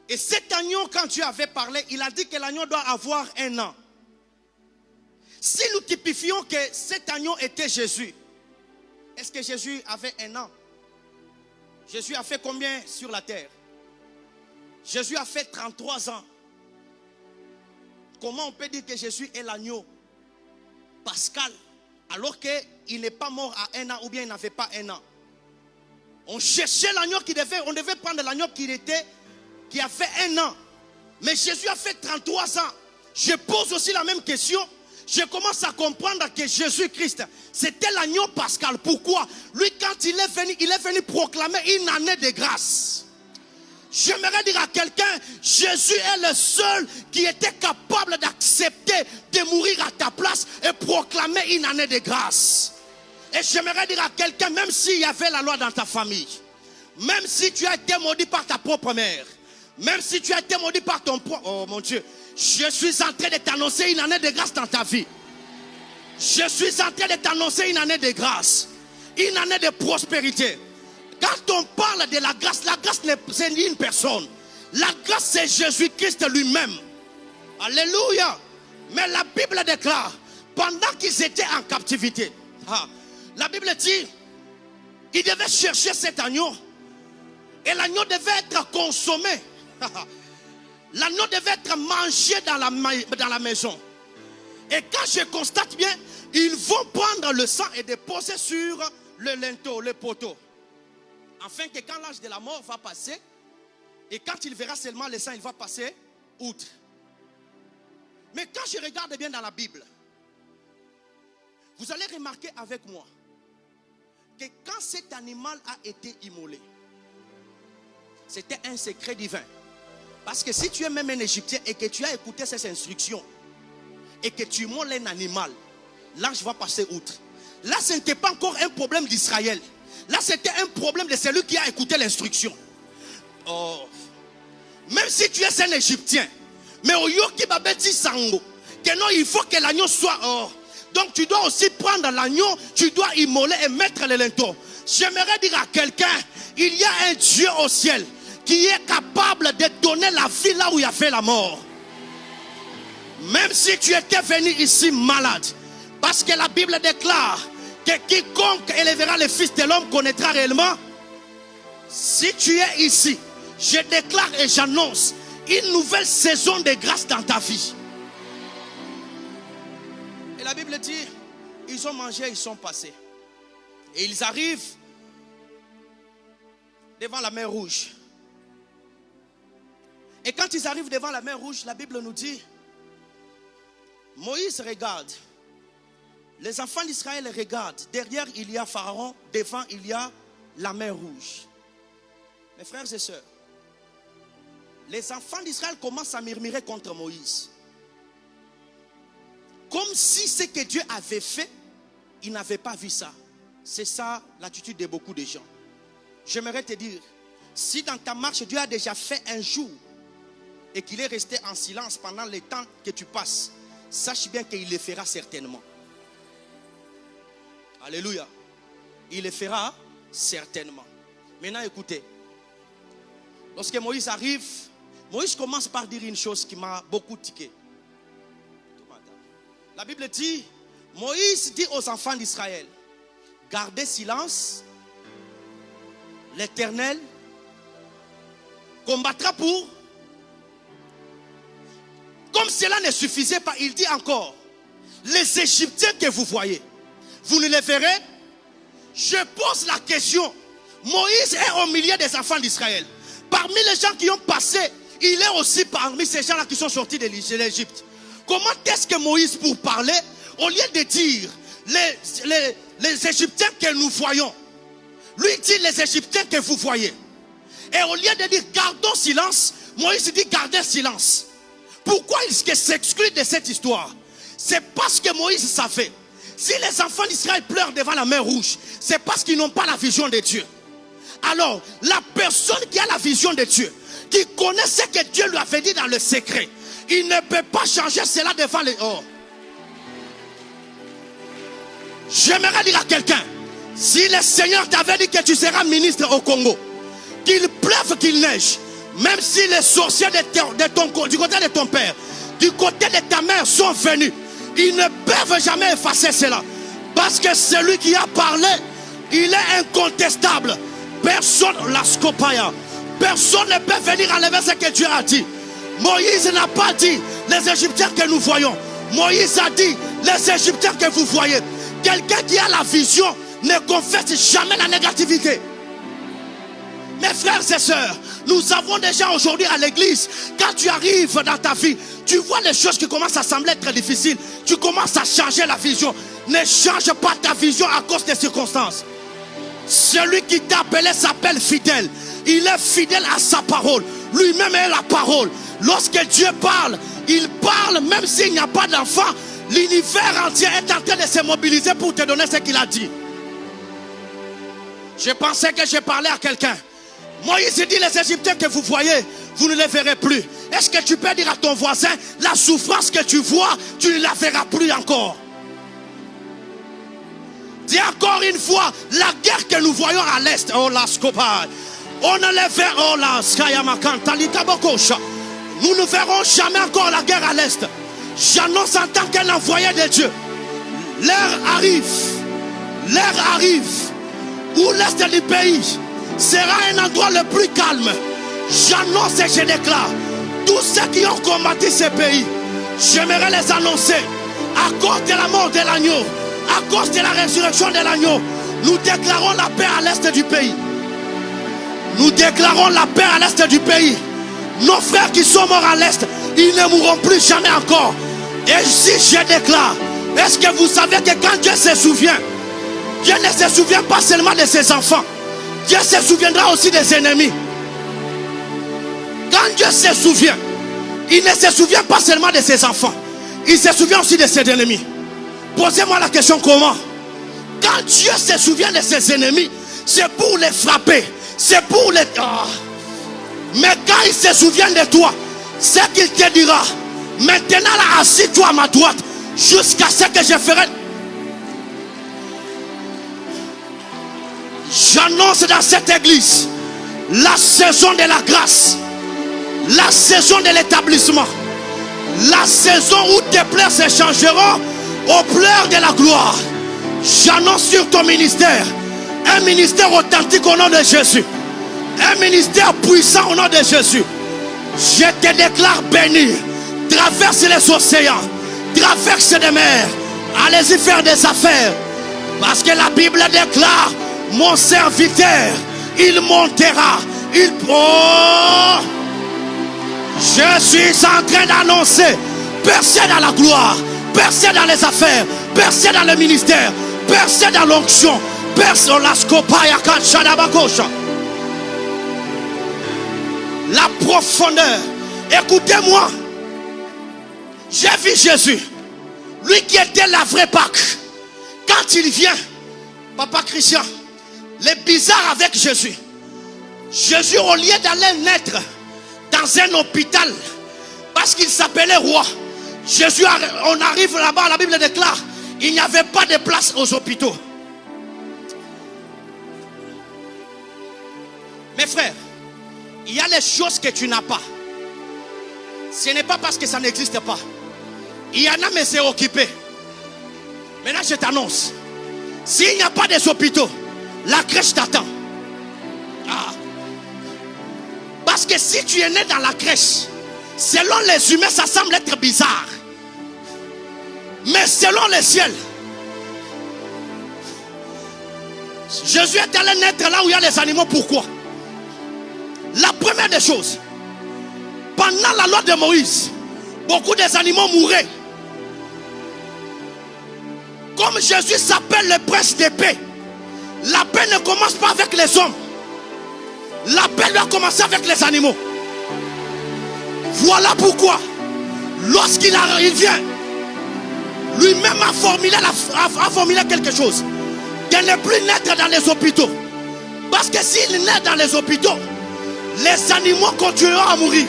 Et cet agneau, quand Dieu avait parlé, il a dit que l'agneau doit avoir 1 an. Si nous typifions que cet agneau était Jésus, est-ce que Jésus avait 1 an? Jésus a fait combien sur la terre? Jésus a fait 33 ans. Comment on peut dire que Jésus est l'agneau pascal alors qu'il n'est pas mort à 1 an ou bien il n'avait pas 1 an? On cherchait l'agneau on devait prendre l'agneau qui a fait 1 an. Mais Jésus a fait 33 ans. Je pose aussi la même question. Je commence à comprendre que Jésus-Christ, c'était l'agneau pascal. Pourquoi? Lui, quand il est venu proclamer une année de grâce. J'aimerais dire à quelqu'un, Jésus est le seul qui était capable d'accepter de mourir à ta place et proclamer une année de grâce. Et j'aimerais dire à quelqu'un, même s'il y avait la loi dans ta famille, même si tu as été maudit par ta propre mère, même si tu as été maudit par ton propre... Oh mon Dieu, je suis en train de t'annoncer une année de grâce dans ta vie. Je suis en train de t'annoncer une année de grâce. Une année de prospérité. Quand on parle de la grâce c'est une personne. La grâce c'est Jésus-Christ lui-même. Alléluia. Mais la Bible déclare, pendant qu'ils étaient en captivité, la Bible dit, ils devaient chercher cet agneau. Et l'agneau devait être consommé. L'agneau devait être mangé dans la maison. Et quand je constate bien, ils vont prendre le sang et déposer sur le linteau, le poteau. Afin que quand l'âge de la mort va passer, et quand il verra seulement le sang, il va passer outre. Mais quand je regarde bien dans la Bible, vous allez remarquer avec moi que quand cet animal a été immolé, c'était un secret divin. Parce que si tu es même un Égyptien et que tu as écouté ces instructions et que tu immoles un animal, l'ange va passer outre. Là, ce n'était pas encore un problème d'Israël. Là, c'était un problème de celui qui a écouté l'instruction. Oh. Même si tu es un Égyptien, mais au Yoki Babeti Sango, que non, il faut que l'agneau soit hors. Donc, tu dois aussi prendre l'agneau, tu dois immoler et mettre le linteau. J'aimerais dire à quelqu'un, il y a un Dieu au ciel qui est capable de donner la vie là où il y avait la mort. Même si tu étais venu ici malade, parce que la Bible déclare que quiconque élèvera le Fils de l'homme connaîtra réellement. Si tu es ici, je déclare et j'annonce une nouvelle saison de grâce dans ta vie. Et la Bible dit, ils ont mangé, ils sont passés. Et ils arrivent devant la mer Rouge. Et quand ils arrivent devant la mer Rouge, la Bible nous dit, Moïse regarde. Les enfants d'Israël regardent. Derrière, il y a Pharaon. Devant, il y a la mer Rouge. Mes frères et sœurs, les enfants d'Israël commencent à murmurer contre Moïse. Comme si ce que Dieu avait fait, ils n'avaient pas vu ça. C'est ça l'attitude de beaucoup de gens. J'aimerais te dire, si dans ta marche, Dieu a déjà fait un jour et qu'il est resté en silence pendant le temps que tu passes, sache bien qu'il le fera certainement. Alléluia. Il le fera certainement. Maintenant écoutez. Lorsque Moïse arrive, Moïse commence par dire une chose qui m'a beaucoup tiqué. La Bible dit, Moïse dit aux enfants d'Israël, gardez silence, l'Éternel combattra pour. Comme cela ne suffisait pas, il dit encore, les Égyptiens que vous voyez, vous ne les verrez. Je pose la question, Moïse est au milieu des enfants d'Israël. Parmi les gens qui ont passé, il est aussi parmi ces gens-là qui sont sortis de l'Égypte. Comment est-ce que Moïse, pour parler, au lieu de dire les Égyptiens que nous voyons, lui dit les Égyptiens que vous voyez. Et au lieu de dire gardons silence, Moïse dit gardez silence. Pourquoi il s'exclut de cette histoire? C'est parce que Moïse savait. Si les enfants d'Israël pleurent devant la mer Rouge, c'est parce qu'ils n'ont pas la vision de Dieu. Alors, la personne qui a la vision de Dieu, qui connaît ce que Dieu lui avait dit dans le secret, il ne peut pas changer cela devant les hors. J'aimerais dire à quelqu'un, si le Seigneur t'avait dit que tu seras ministre au Congo, qu'il pleuve, qu'il neige, même si les sorciers du côté de ton père, du côté de ta mère sont venus, ils ne peuvent jamais effacer cela. Parce que celui qui a parlé, il est incontestable. Personne ne peut venir enlever ce que Dieu a dit. Moïse n'a pas dit les Égyptiens que nous voyons. Moïse a dit les Égyptiens que vous voyez. Quelqu'un qui a la vision ne confesse jamais la négativité. Mes frères et sœurs, nous avons déjà aujourd'hui à l'église, quand tu arrives dans ta vie, tu vois les choses qui commencent à sembler très difficiles, tu commences à changer la vision. Ne change pas ta vision à cause des circonstances. Celui qui t'a appelé s'appelle fidèle. Il est fidèle à sa parole. Lui-même est la parole. Lorsque Dieu parle, il parle même s'il n'y a pas d'enfant. L'univers entier est en train de se mobiliser pour te donner ce qu'il a dit. Je pensais que je parlais à quelqu'un. Moïse dit les Égyptiens que vous voyez, vous ne les verrez plus. Est-ce que tu peux dire à ton voisin, la souffrance que tu vois, tu ne la verras plus encore? Dis encore une fois, la guerre que nous voyons à l'est, oh la scopa, on ne les verra, oh la skayamakanta, litabokosha. Nous ne verrons jamais encore la guerre à l'est. J'annonce en tant qu'un envoyé de Dieu, l'heure arrive où l'est du pays sera un endroit le plus calme. J'annonce et je déclare, tous ceux qui ont combattu ce pays, j'aimerais les annoncer, à cause de la mort de l'agneau, à cause de la résurrection de l'agneau, nous déclarons la paix à l'est du pays. Nous déclarons la paix à l'est du pays. Nos frères qui sont morts à l'est, ils ne mourront plus jamais encore. Et si je déclare, est-ce que vous savez que quand Dieu se souvient, Dieu ne se souvient pas seulement de ses enfants, Dieu se souviendra aussi des ennemis. Quand Dieu se souvient, il ne se souvient pas seulement de ses enfants, il se souvient aussi de ses ennemis. Posez-moi la question, comment? Quand Dieu se souvient de ses ennemis, c'est pour les frapper, c'est pour les... Mais quand il se souvient de toi, c'est qu'il te dira, maintenant là, assis-toi à ma droite, jusqu'à ce que je ferai. J'annonce dans cette église la saison de la grâce, la saison de l'établissement, la saison où tes pleurs s'échangeront aux pleurs de la gloire. J'annonce sur ton ministère un ministère authentique au nom de Jésus, un ministère puissant au nom de Jésus. Je te déclare béni. Traverse les océans, traverse les mers, allez-y faire des affaires, parce que la Bible déclare: mon serviteur, il montera, oh, je suis en train d'annoncer: percez dans la gloire, percez dans les affaires, percez dans le ministère, percez dans l'onction, percez dans la scopaya kanchadabakosha. La profondeur. Écoutez-moi, j'ai vu Jésus, lui qui était la vraie Pâque. Quand il vient, Papa Christian, les bizarres avec Jésus, Jésus, au lieu d'aller naître dans un hôpital parce qu'il s'appelait roi, Jésus, on arrive là-bas, la Bible déclare: il n'y avait pas de place aux hôpitaux. Mes frères, il y a les choses que tu n'as pas. Ce n'est pas parce que ça n'existe pas. Il y en a, mais c'est occupé. Maintenant, je t'annonce: s'il n'y a pas des hôpitaux, la crèche t'attend. Ah. Parce que si tu es né dans la crèche, selon les humains, ça semble être bizarre. Mais selon les ciels, Jésus est allé naître là où il y a les animaux. Pourquoi? La première des choses, pendant la loi de Moïse, beaucoup des animaux mouraient. Comme Jésus s'appelle le prince de paix, la paix ne commence pas avec les hommes. La paix doit commencer avec les animaux. Voilà pourquoi, lorsqu'il vient, lui-même a formulé quelque chose: de ne plus naître dans les hôpitaux. Parce que s'il naît dans les hôpitaux, les animaux continueront à mourir.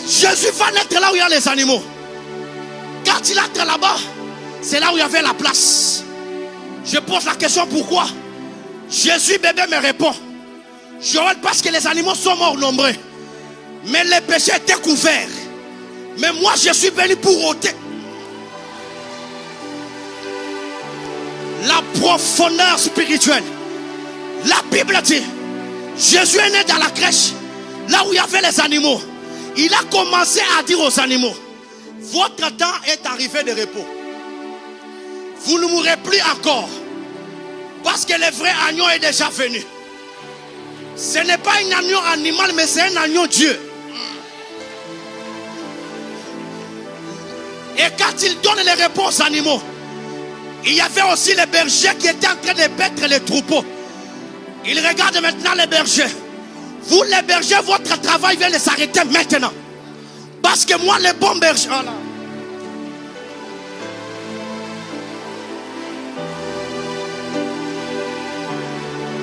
Jésus va naître là où il y a les animaux. Quand il entre là-bas, c'est là où il y avait la place. Je pose la question: pourquoi? Jésus bébé me répond: Joël, parce que les animaux sont morts nombreux, mais les péchés étaient couverts. Mais moi je suis venu pour ôter la profondeur spirituelle. La Bible dit: Jésus est né dans la crèche, là où il y avait les animaux. Il a commencé à dire aux animaux: votre temps est arrivé de repos. Vous ne mourrez plus encore. Parce que le vrai agneau est déjà venu. Ce n'est pas un agneau animal, mais c'est un agneau Dieu. Et quand il donne les repos aux animaux, il y avait aussi les bergers qui étaient en train de paître les troupeaux. Il regarde maintenant les bergers. Vous les bergers, votre travail vient de s'arrêter maintenant. Parce que moi, les bons bergers... Oh là.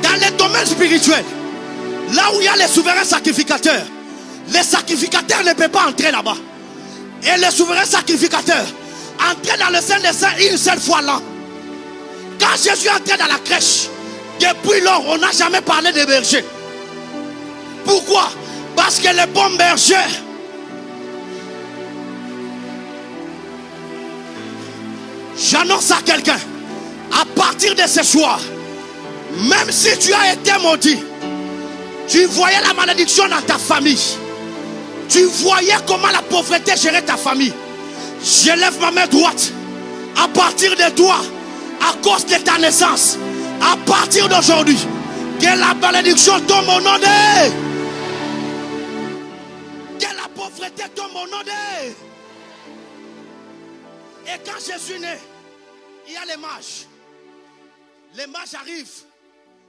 Dans les domaines spirituels, là où il y a les souverains sacrificateurs, les sacrificateurs ne peuvent pas entrer là-bas. Et les souverains sacrificateurs entraient dans le Saint des Saints une seule fois l'an. Quand Jésus entrait dans la crèche, depuis lors, on n'a jamais parlé de bergers. Pourquoi? Parce que les bons bergers, j'annonce à quelqu'un, à partir de ce soir, même si tu as été maudit, tu voyais la malédiction dans ta famille, tu voyais comment la pauvreté gérait ta famille, je lève ma main droite. À partir de toi, à cause de ta naissance, à partir d'aujourd'hui, que la malédiction tombe au nom de... Que la pauvreté tombe au nom de... Et quand Jésus naît, il y a les mages. Les mages arrivent.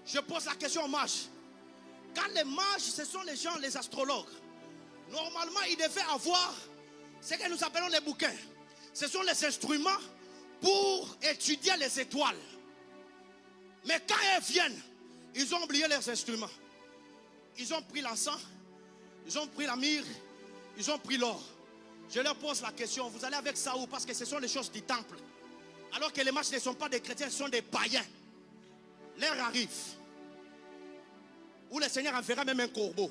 Je pose la question aux mages. Quand les mages, ce sont les gens, les astrologues. Normalement, ils devaient avoir ce que nous appelons les bouquins. Ce sont les instruments pour étudier les étoiles. Mais quand elles viennent, ils ont oublié leurs instruments. Ils ont pris l'encens, ils ont pris la myrrhe, ils ont pris l'or. Je leur pose la question, vous allez avec ça où? Parce que ce sont les choses du temple. Alors que les mages ne sont pas des chrétiens, ce sont des païens. L'heure arrive. où le Seigneur enverra même un corbeau.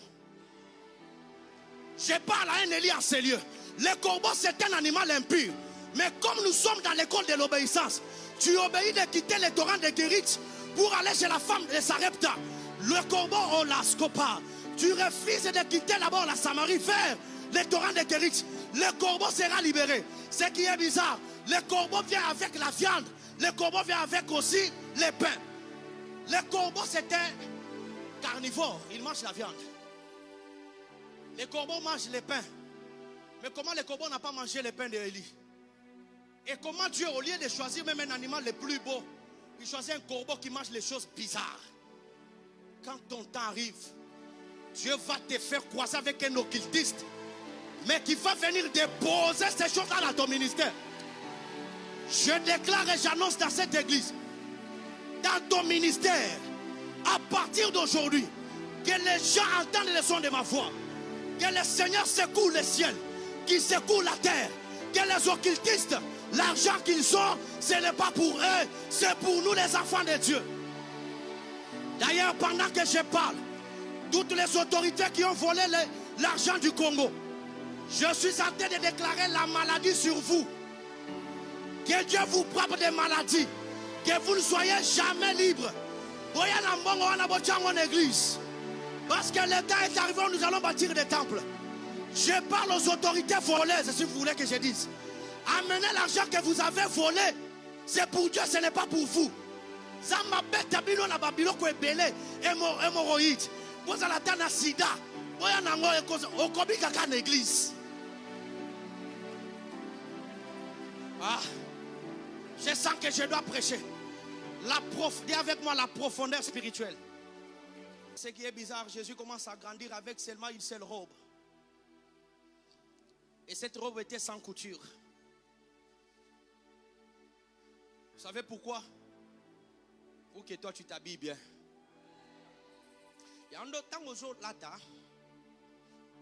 Je parle à un Élie en ces lieux. Le corbeau, c'est un animal impur. Mais comme nous sommes dans l'école de l'obéissance, tu obéis de quitter les torrents de Guérite pour aller chez la femme de Sarepta. Le corbeau, on la scopa. Tu refuses de quitter d'abord la Samarie vers les torrents de Guérite. Le corbeau sera libéré. Ce qui est bizarre, le corbeau vient avec la viande. Le corbeau vient avec aussi les pains. Le corbeau, c'est un carnivore. Il mange la viande. Les corbeaux mangent les pains. Mais comment le corbeau n'a pas mangé les pains d'Élie? Et comment Dieu, au lieu de choisir même un animal le plus beau, il choisit un corbeau qui mange les choses bizarres? Quand ton temps arrive, Dieu va te faire croiser avec un occultiste, mais qui va venir déposer ces choses-là dans ton ministère. Je déclare et j'annonce dans cette église, dans ton ministère, à partir d'aujourd'hui, que les gens entendent le son de ma voix, que le Seigneur secoue le ciel, qu'il secoue la terre, que les occultistes, l'argent qu'ils ont, ce n'est pas pour eux, c'est pour nous les enfants de Dieu. D'ailleurs, pendant que je parle, toutes les autorités qui ont volé l'argent du Congo, je suis en train de déclarer la maladie sur vous. Que Dieu vous frappe des maladies. Que vous ne soyez jamais libres. En église. Parce que le temps est arrivé où nous allons bâtir des temples. Je parle aux autorités voleuses, si vous voulez que je dise. Amenez l'argent que vous avez volé. C'est pour Dieu, ce n'est pas pour vous. Ça m'a bête à Babylone, à Babylone, qui est belé, hémorroïde. Vous allez attendre à Sida. Vous allez attendre à l'église. Ah, je sens que je dois prêcher. Dis avec moi la profondeur spirituelle. Ce qui est bizarre, Jésus commence à grandir avec seulement une seule robe. Et cette robe était sans couture. Vous savez pourquoi? Pour que toi tu t'habilles bien. Il y a un autre temps aux autres là,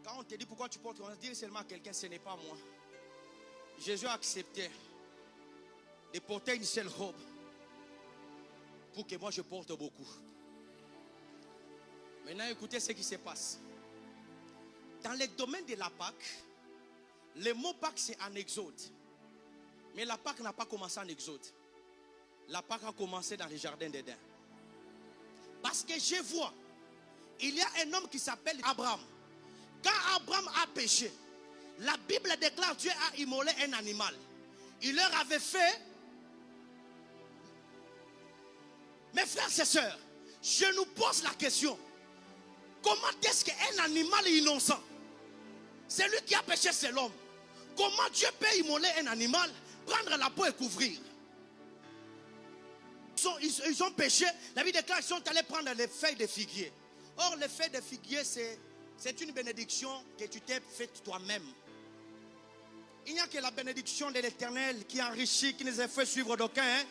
quand on te dit pourquoi tu portes, on va dire seulement à quelqu'un, ce n'est pas moi. Jésus a accepté de porter une seule robe pour que moi je porte beaucoup. Maintenant écoutez ce qui se passe. Dans le domaine de la Pâque, le mot Pâque c'est en Exode. Mais la Pâque n'a pas commencé en Exode. La Pâque a commencé dans le jardin d'Éden. Parce que je vois, il y a un homme qui s'appelle Abraham. Quand Abraham a péché, la Bible déclare Dieu a immolé un animal. Il leur avait fait. Mes frères et sœurs, je nous pose la question. Comment est-ce qu'un animal est innocent? C'est lui qui a péché, c'est l'homme. Comment Dieu peut immoler un animal, prendre la peau et couvrir? Ils ont péché. La Bible déclare qu'ils sont allés prendre les feuilles de figuier. Or, les feuilles de figuier, c'est une bénédiction que tu t'es faite toi-même. Il n'y a que la bénédiction de l'Éternel qui enrichit, qui nous a fait suivre d'aucun. Hein?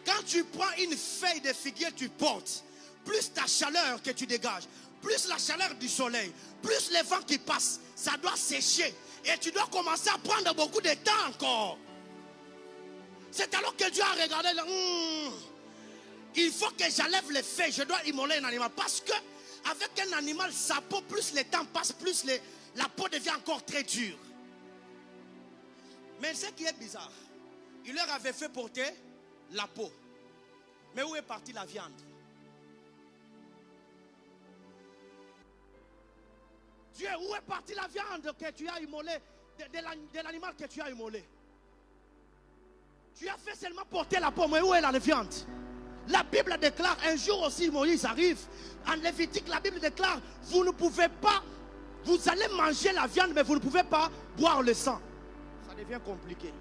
Quand tu prends une feuille de figuier, tu portes. Plus ta chaleur que tu dégages, plus la chaleur du soleil, plus les vents qui passent, ça doit sécher. Et tu dois commencer à prendre beaucoup de temps encore. C'est alors que Dieu a regardé. Il faut que j'enlève les feuilles. Je dois immoler un animal. Parce que avec un animal, sa peau, plus le temps passe, plus la peau devient encore très dure. Mais ce qui est bizarre, il leur avait fait porter la peau. Mais où est partie la viande? Dieu, où est partie la viande que tu as immolée, de l'animal que tu as immolé? Tu as fait seulement porter la peau, mais où est la viande? La Bible déclare, un jour aussi Moïse arrive, en Lévitique, la Bible déclare, vous ne pouvez pas, vous allez manger la viande, mais vous ne pouvez pas boire le sang. Ça devient compliqué.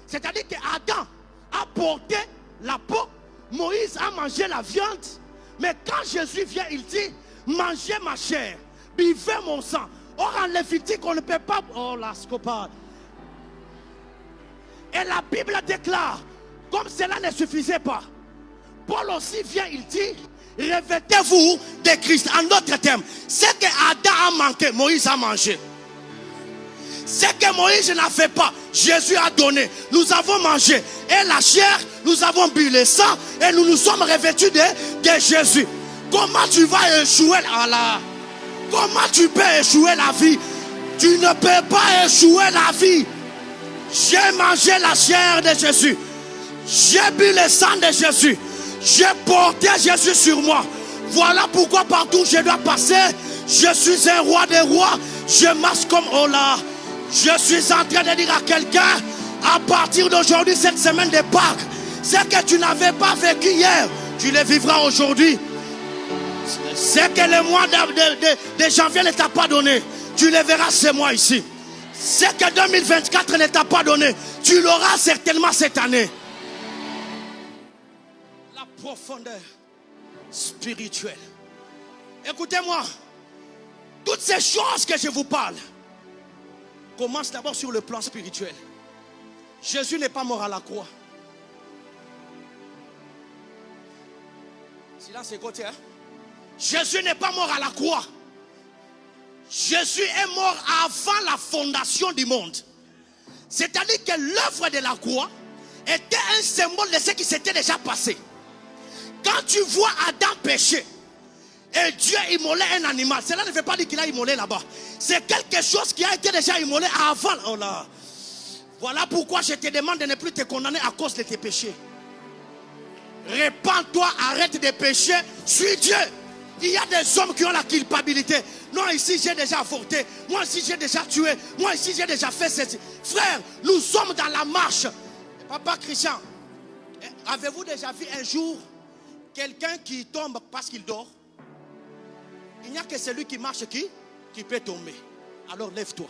C'est-à-dire qu'Adam a porté la peau, Moïse a mangé la viande, mais quand Jésus vient, il dit, mangez ma chair, buvez mon sang. Or en Lévitique, on ne peut pas... Oh la scopade. Et la Bible déclare, comme cela ne suffisait pas, Paul aussi vient, il dit, revêtez-vous de Christ. En d'autres termes, ce que Adam a manqué, Moïse a mangé. Ce que Moïse n'a fait pas, Jésus a donné. Nous avons mangé. Et la chair, nous avons bu le sang et nous nous sommes revêtus de Jésus. Comment tu vas échouer là? Comment tu peux échouer la vie? Tu ne peux pas échouer la vie. J'ai mangé la chair de Jésus. J'ai bu le sang de Jésus. J'ai porté Jésus sur moi. Voilà pourquoi partout où je dois passer, je suis un roi des rois. Je marche comme Ola. Je suis en train de dire à quelqu'un, à partir d'aujourd'hui, cette semaine de Pâques, ce que tu n'avais pas vécu hier, tu le vivras aujourd'hui. Ce que le mois de janvier ne t'a pas donné, tu le verras ce mois ici. Ce que 2024 ne t'a pas donné, tu l'auras certainement cette année. La profondeur spirituelle. Écoutez-moi, toutes ces choses que je vous parle commencent d'abord sur le plan spirituel. Jésus n'est pas mort à la croix. Silence et côté, hein? Jésus n'est pas mort à la croix. Jésus est mort avant la fondation du monde. C'est-à-dire que l'œuvre de la croix était un symbole de ce qui s'était déjà passé. Quand tu vois Adam pécher et Dieu immoler un animal, cela ne veut pas dire qu'il a immolé là-bas. C'est quelque chose qui a été déjà immolé avant. Oh là. Voilà pourquoi je te demande de ne plus te condamner à cause de tes péchés. Répands-toi, arrête de pécher, suis Dieu. Il y a des hommes qui ont la culpabilité. Non, ici j'ai déjà avorté. Moi ici j'ai déjà tué. Moi ici j'ai déjà fait ceci. Frère, nous sommes dans la marche. Papa Christian, avez-vous déjà vu un jour quelqu'un qui tombe parce qu'il dort? Il n'y a que celui qui marche qui peut tomber. Alors lève-toi.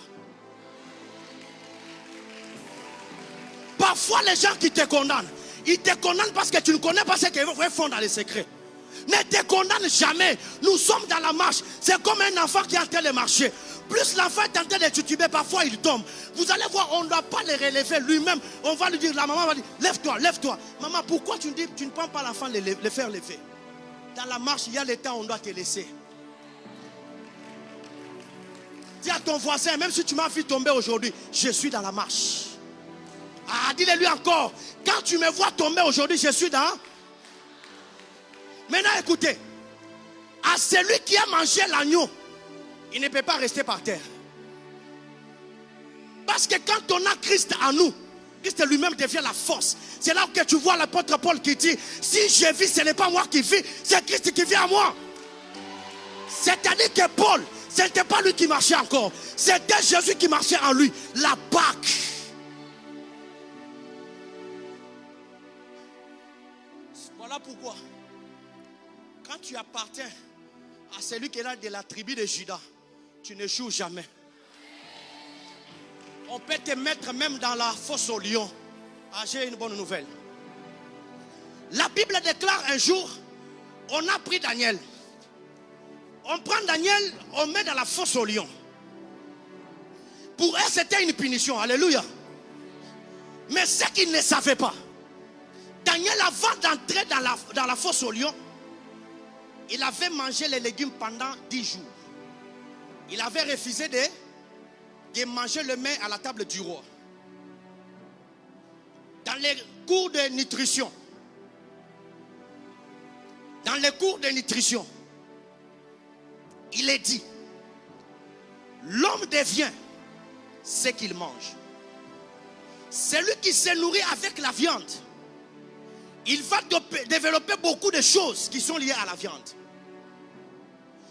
Parfois les gens qui te condamnent, ils te condamnent parce que tu ne connais pas ce qu'ils font dans les secrets. Ne te condamne jamais. Nous sommes dans la marche. C'est comme un enfant qui est en train de marcher. Plus l'enfant est en train de tituber, parfois il tombe. Vous allez voir, on ne doit pas le relever lui-même. On va lui dire, la maman va dire, lève-toi, lève-toi. Maman, pourquoi tu ne prends pas l'enfant le faire lever? Dans la marche, il y a le temps où on doit te laisser. Dis à ton voisin, même si tu m'as vu tomber aujourd'hui, je suis dans la marche. Ah, dis-le-lui encore, quand tu me vois tomber aujourd'hui, je suis dans... Maintenant écoutez, à celui qui a mangé l'agneau, il ne peut pas rester par terre. Parce que quand on a Christ en nous, Christ lui-même devient la force. C'est là que tu vois l'apôtre Paul qui dit, si je vis, ce n'est pas moi qui vis, c'est Christ qui vit en moi. C'est-à-dire que Paul, ce n'était pas lui qui marchait encore, c'était Jésus qui marchait en lui. La Pâque. Voilà pourquoi, quand tu appartiens à celui qui est là de la tribu de Juda, tu n'échoues jamais. On peut te mettre même dans la fosse au lion. Ah, j'ai une bonne nouvelle. La Bible déclare un jour, on a pris Daniel. On prend Daniel, on met dans la fosse au lion. Pour eux, c'était une punition. Alléluia. Mais ce qu'ils ne savaient pas, Daniel, avant d'entrer dans la fosse au lion, il avait mangé les légumes pendant 10 jours. Il avait refusé de manger le mets à la table du roi. Dans les cours de nutrition, il est dit, l'homme devient ce qu'il mange. Celui qui se nourrit avec la viande, il va développer beaucoup de choses qui sont liées à la viande.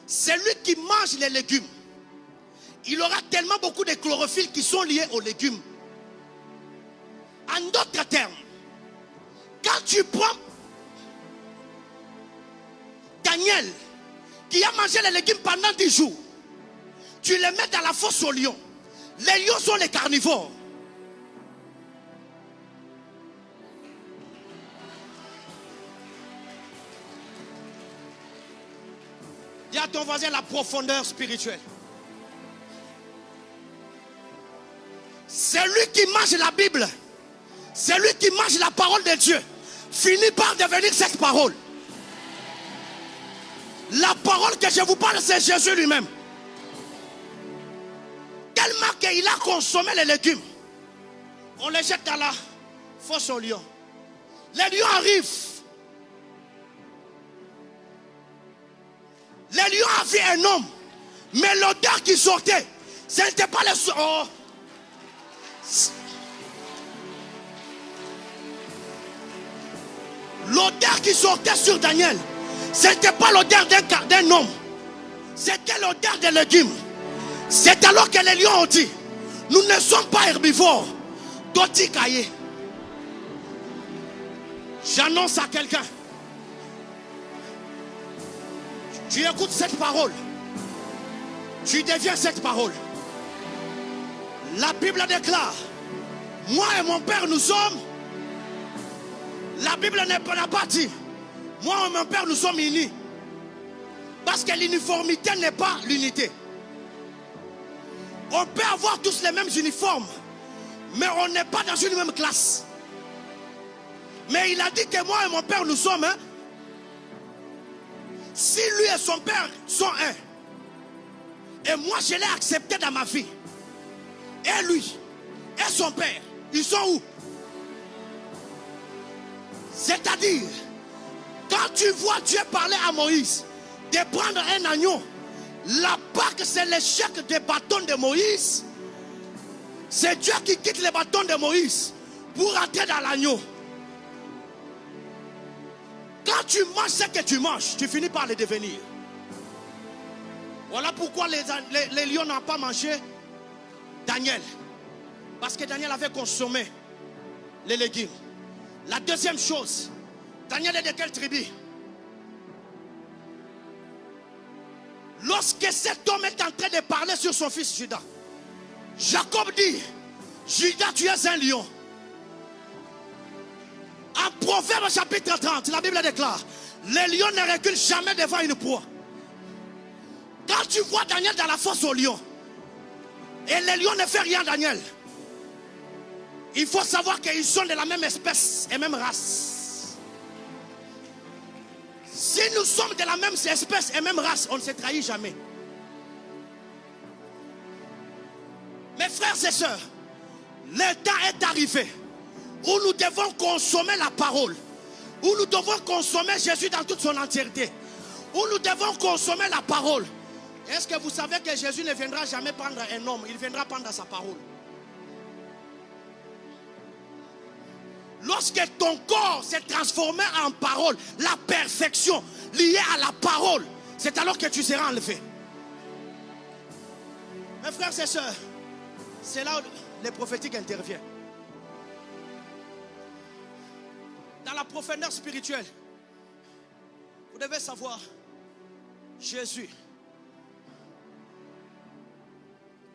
Celui qui mange les légumes, il aura tellement beaucoup de chlorophylle qui sont liés aux légumes. En d'autres termes, quand tu prends Daniel, qui a mangé les légumes pendant 10 jours, tu les mets dans la fosse aux lions. Les lions sont les carnivores. Dis à ton voisin la profondeur spirituelle. Celui qui mange la Bible, celui qui mange la parole de Dieu, finit par devenir cette parole. La parole que je vous parle, c'est Jésus lui-même. Tellement qu'il a consommé les légumes, on les jette dans la fosse aux lions. Les lions arrivent. Les lions avaient un homme. Mais l'odeur qui sortait, ce n'était pas le... Oh. L'odeur qui sortait sur Daniel, ce n'était pas l'odeur d'un homme. C'était l'odeur des légumes. C'est alors que les lions ont dit, nous ne sommes pas herbivores. Doti Kaye. J'annonce à quelqu'un. Tu écoutes cette parole. Tu deviens cette parole. La Bible déclare, moi et mon père nous sommes. La Bible n'a pas dit, moi et mon père nous sommes unis. Parce que l'uniformité n'est pas l'unité. On peut avoir tous les mêmes uniformes, mais on n'est pas dans une même classe. Mais il a dit que moi et mon père nous sommes un. Si lui et son père sont un, et moi je l'ai accepté dans ma vie, et lui et son père, ils sont où? C'est-à-dire, quand tu vois Dieu parler à Moïse de prendre un agneau, la Pâque c'est l'échec des bâtons de Moïse. C'est Dieu qui quitte les bâtons de Moïse pour entrer dans l'agneau. Quand tu manges ce que tu manges, tu finis par le devenir. Voilà pourquoi les lions n'ont pas mangé Daniel. Parce que Daniel avait consommé les légumes. La deuxième chose, Daniel est de quelle tribu? Lorsque cet homme est en train de parler sur son fils Judas, Jacob dit, Judas, tu es un lion. En Proverbe chapitre 30, la Bible déclare, les lions ne reculent jamais devant une proie. Quand tu vois Daniel dans la fosse aux lions, et les lions ne font rien à Daniel, il faut savoir qu'ils sont de la même espèce et même race. Si nous sommes de la même espèce et même race, on ne se trahit jamais. Mes frères et sœurs, le temps est arrivé où nous devons consommer la parole, où nous devons consommer Jésus dans toute son entièreté, où nous devons consommer la parole. Est-ce que vous savez que Jésus ne viendra jamais prendre un homme, il viendra prendre sa parole? Lorsque ton corps s'est transformé en parole, la perfection liée à la parole, c'est alors que tu seras enlevé. Mes frères et sœurs, c'est là où le prophétique intervient. Dans la profondeur spirituelle, vous devez savoir, Jésus.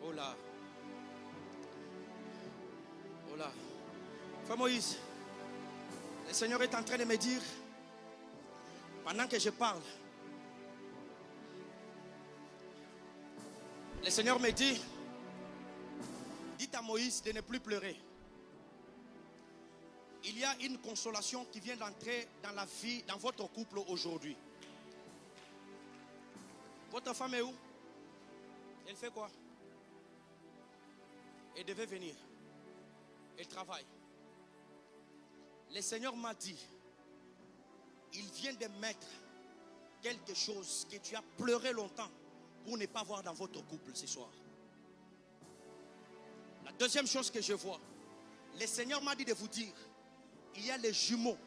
Oh là. Oh là. Frère Moïse, le Seigneur est en train de me dire, pendant que je parle, le Seigneur me dit, dites à Moïse de ne plus pleurer. Il y a une consolation qui vient d'entrer dans la vie, dans votre couple aujourd'hui. Votre femme est où? Elle fait quoi? Elle devait venir. Elle travaille. Le Seigneur m'a dit, il vient de mettre quelque chose que tu as pleuré longtemps pour ne pas voir dans votre couple ce soir. La deuxième chose que je vois, le Seigneur m'a dit de vous dire, il y a les jumeaux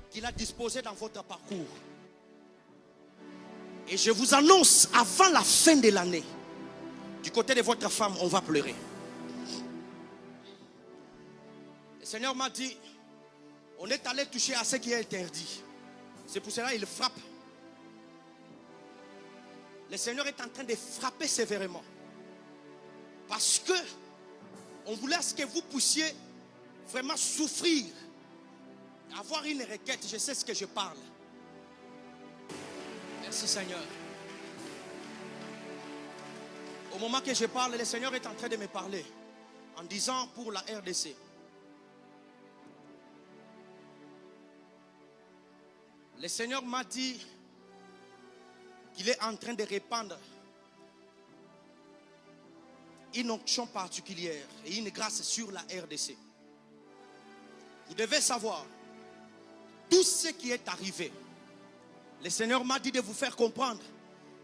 qu'il a disposés dans votre parcours. Et je vous annonce, avant la fin de l'année, du côté de votre femme, on va pleurer. Le Seigneur m'a dit, on est allé toucher à ce qui est interdit. C'est pour cela qu'il frappe. Le Seigneur est en train de frapper sévèrement. Parce que on voulait que vous puissiez vraiment souffrir, avoir une requête. Je sais ce que je parle. Merci Seigneur. Au moment que je parle, le Seigneur est en train de me parler en disant pour la RDC. Le Seigneur m'a dit qu'il est en train de répandre une onction particulière et une grâce sur la RDC. Vous devez savoir, tout ce qui est arrivé Le Seigneur m'a dit de vous faire comprendre.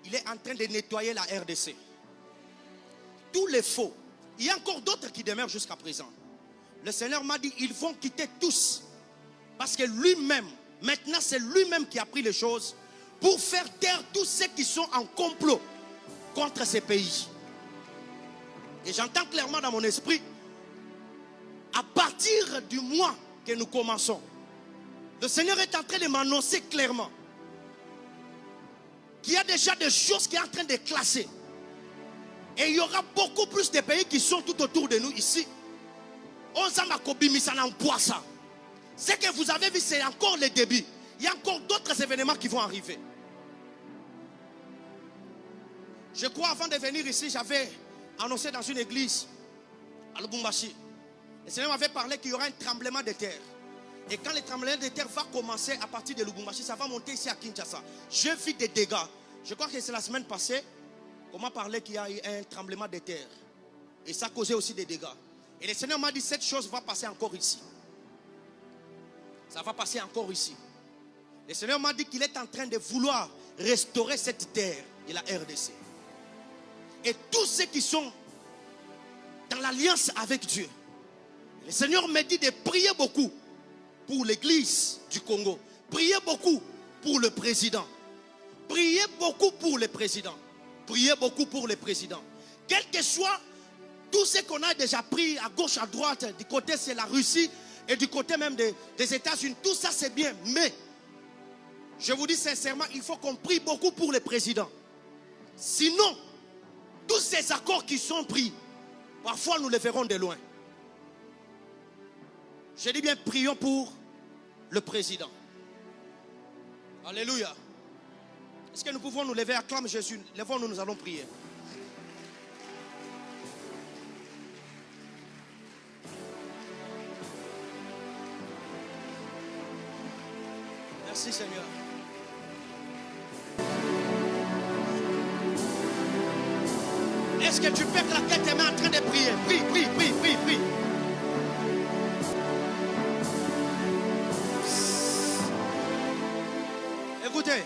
Il est en train de nettoyer la RDC. Tous les faux. Il y a encore d'autres qui demeurent jusqu'à présent. Le Seigneur m'a dit, ils vont quitter tous. Parce que lui-même, maintenant c'est lui-même qui a pris les choses pour faire taire tous ceux qui sont en complot contre ces pays. Et j'entends clairement dans mon esprit, à partir du mois que nous commençons, le Seigneur est en train de m'annoncer clairement qu'il y a déjà des choses qui sont en train de classer. Et il y aura beaucoup plus de pays qui sont tout autour de nous ici. Ce que vous avez vu, c'est encore le début. Il y a encore d'autres événements qui vont arriver. Je crois avant de venir ici, j'avais annoncé dans une église à Lubumbashi. Le Seigneur m'avait parlé qu'il y aura un tremblement de terre. Et quand le tremblement de terre va commencer à partir de Lubumbashi, ça va monter ici à Kinshasa. Je vis des dégâts. Je crois que c'est la semaine passée qu'on m'a parlé qu'il y a eu un tremblement de terre. Et ça causait aussi des dégâts. Et le Seigneur m'a dit, cette chose va passer encore ici. Ça va passer encore ici. Le Seigneur m'a dit qu'il est en train de vouloir restaurer cette terre de la RDC. Et tous ceux qui sont dans l'alliance avec Dieu. Le Seigneur me dit de prier beaucoup pour l'église du Congo. Priez beaucoup pour le président. Priez beaucoup pour le président. Priez beaucoup pour le président. Quel que soit tout ce qu'on a déjà pris à gauche, à droite, du côté c'est la Russie et du côté même des États-Unis, tout ça c'est bien. Mais, je vous dis sincèrement, il faut qu'on prie beaucoup pour le président. Sinon, tous ces accords qui sont pris, parfois nous les verrons de loin. Je dis bien, prions pour le président. Alléluia. Est-ce que nous pouvons nous lever, acclame Jésus. Levons-nous, nous allons prier. Merci Seigneur. Est-ce que tu peux claquer tes mains en train de prier? Prie, prie, prie, prie, prie. Écoutez,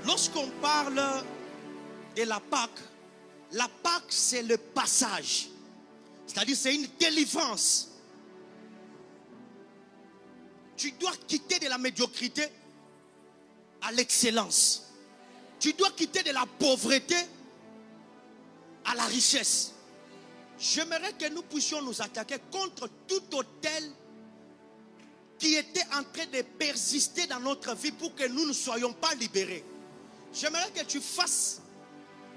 lorsqu'on parle de la Pâque c'est le passage. C'est-à-dire c'est une délivrance. Tu dois quitter de la médiocrité à l'excellence. Tu dois quitter de la pauvreté à la richesse. J'aimerais que nous puissions nous attaquer contre tout autel qui était en train de persister dans notre vie pour que nous ne soyons pas libérés. J'aimerais que tu fasses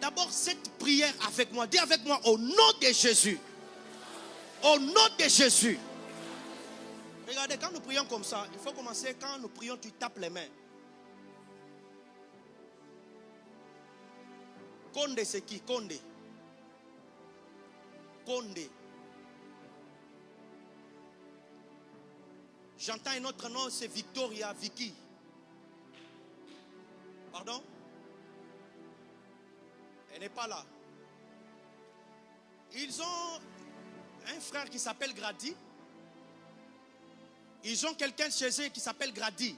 d'abord cette prière avec moi. Dis avec moi, au nom de Jésus. Au nom de Jésus. Regardez, quand nous prions comme ça, il faut commencer, quand nous prions, tu tapes les mains. Condé, c'est qui? Condé. Condé. J'entends un autre nom, c'est Victoria, Vicky. Pardon? Elle n'est pas là. Ils ont un frère qui s'appelle Grady. Ils ont quelqu'un chez eux qui s'appelle Grady.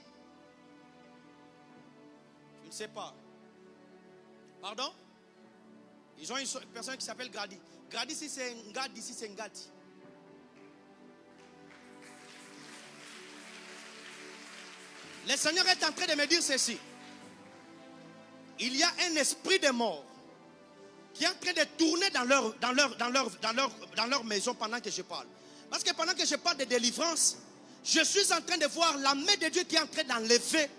Tu ne sais pas. Pardon? Ils ont une personne qui s'appelle Grady. Grady, si c'est un gars, ici c'est un gars. Le Seigneur est en train de me dire ceci. Il y a un esprit de mort qui est en train de tourner dans leur maison pendant que je parle. Parce que pendant que je parle de délivrance, je suis en train de voir la main de Dieu qui est en train d'enlever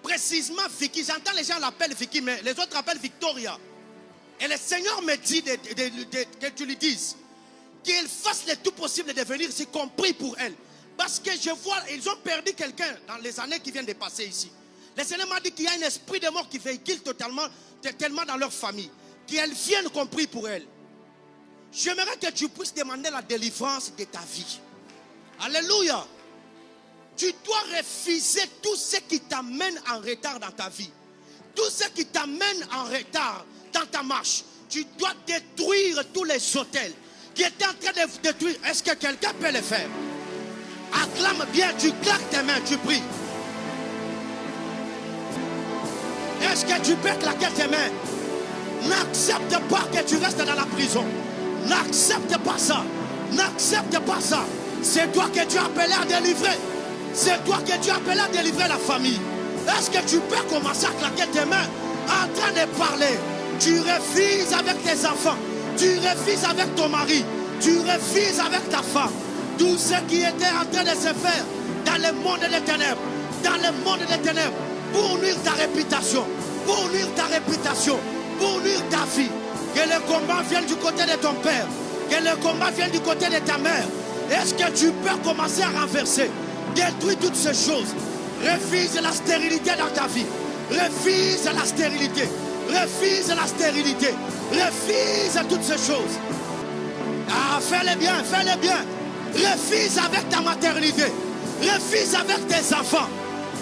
précisément Vicky. J'entends les gens l'appellent Vicky, mais les autres l'appellent Victoria. Et le Seigneur me dit que tu lui dises qu'il fasse le tout possible de venir ici, compris pour elle. Parce que je vois, ils ont perdu quelqu'un dans les années qui viennent de passer ici. Le Seigneur m'a dit qu'il y a un esprit de mort qui véhicule tellement dans leur famille. Qu'elle vienne compris pour elle. J'aimerais que tu puisses demander la délivrance de ta vie. Alléluia. Tu dois refuser tout ce qui t'amène en retard dans ta vie. Tout ce qui t'amène en retard dans ta marche. Tu dois détruire tous les hôtels qui étaient en train de détruire. Est-ce que quelqu'un peut le faire? Acclame bien, tu claques tes mains, tu pries. Est-ce que tu peux claquer tes mains? N'accepte pas que tu restes dans la prison. N'accepte pas ça. N'accepte pas ça. C'est toi que tu as appelé à délivrer. C'est toi que tu as appelé à délivrer la famille. Est-ce que tu peux commencer à claquer tes mains en train de parler? Tu refuses avec tes enfants. Tu refuses avec ton mari. Tu refuses avec ta femme. Tout ce qui était en train de se faire dans le monde des ténèbres. Dans le monde des ténèbres. Pour nuire ta réputation. Pour nuire ta réputation. Pour nuire ta vie. Que le combat vienne du côté de ton père. Que le combat vienne du côté de ta mère. Est-ce que tu peux commencer à renverser? Détruis toutes ces choses. Refuse la stérilité dans ta vie. Refuse la stérilité. Refuse la stérilité. Refuse toutes ces choses. Ah, fais-le bien, fais-le bien. Refuse avec ta maternité. Refuse avec tes enfants.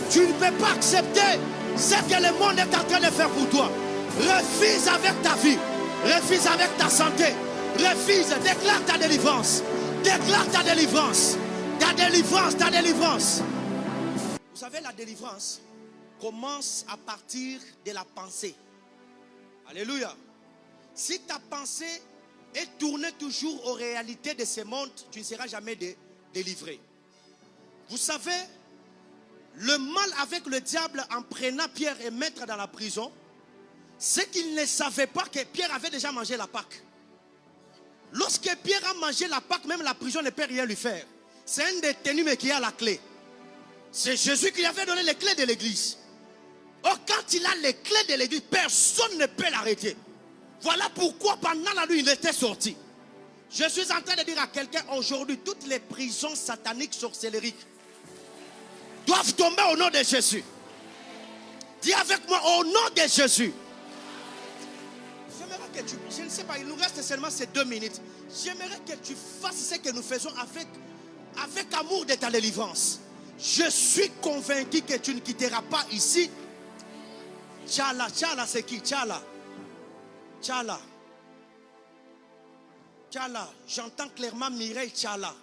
Tu ne peux pas accepter ce que le monde est en train de faire pour toi. Refuse avec ta vie. Refuse avec ta santé. Refuse, déclare ta délivrance. Déclare ta délivrance. Ta délivrance, ta délivrance. Vous savez, la délivrance commence à partir de la pensée. Alléluia. Si ta pensée est tournée toujours aux réalités de ce monde, tu ne seras jamais délivré. Vous savez, le mal avec le diable en prenant Pierre et mettre dans la prison, c'est qu'il ne savait pas que Pierre avait déjà mangé la Pâque. Lorsque Pierre a mangé la Pâque, même la prison ne peut rien lui faire. C'est un détenu mais qui a la clé. C'est Jésus qui lui avait donné les clés de l'église. Or, quand il a les clés de l'église, personne ne peut l'arrêter. Voilà pourquoi pendant la nuit, il était sorti. Je suis en train de dire à quelqu'un aujourd'hui, toutes les prisons sataniques sorcelleriques doivent tomber au nom de Jésus. Dis avec moi, au nom de Jésus. J'aimerais que tu, je ne sais pas, il nous reste seulement ces 2 minutes. J'aimerais que tu fasses ce que nous faisons avec amour de ta délivrance. Je suis convaincu que tu ne quitteras pas ici. Tchala, Tchala, c'est qui? Tchala. Tchala. Tchala. J'entends clairement Mireille Tchala.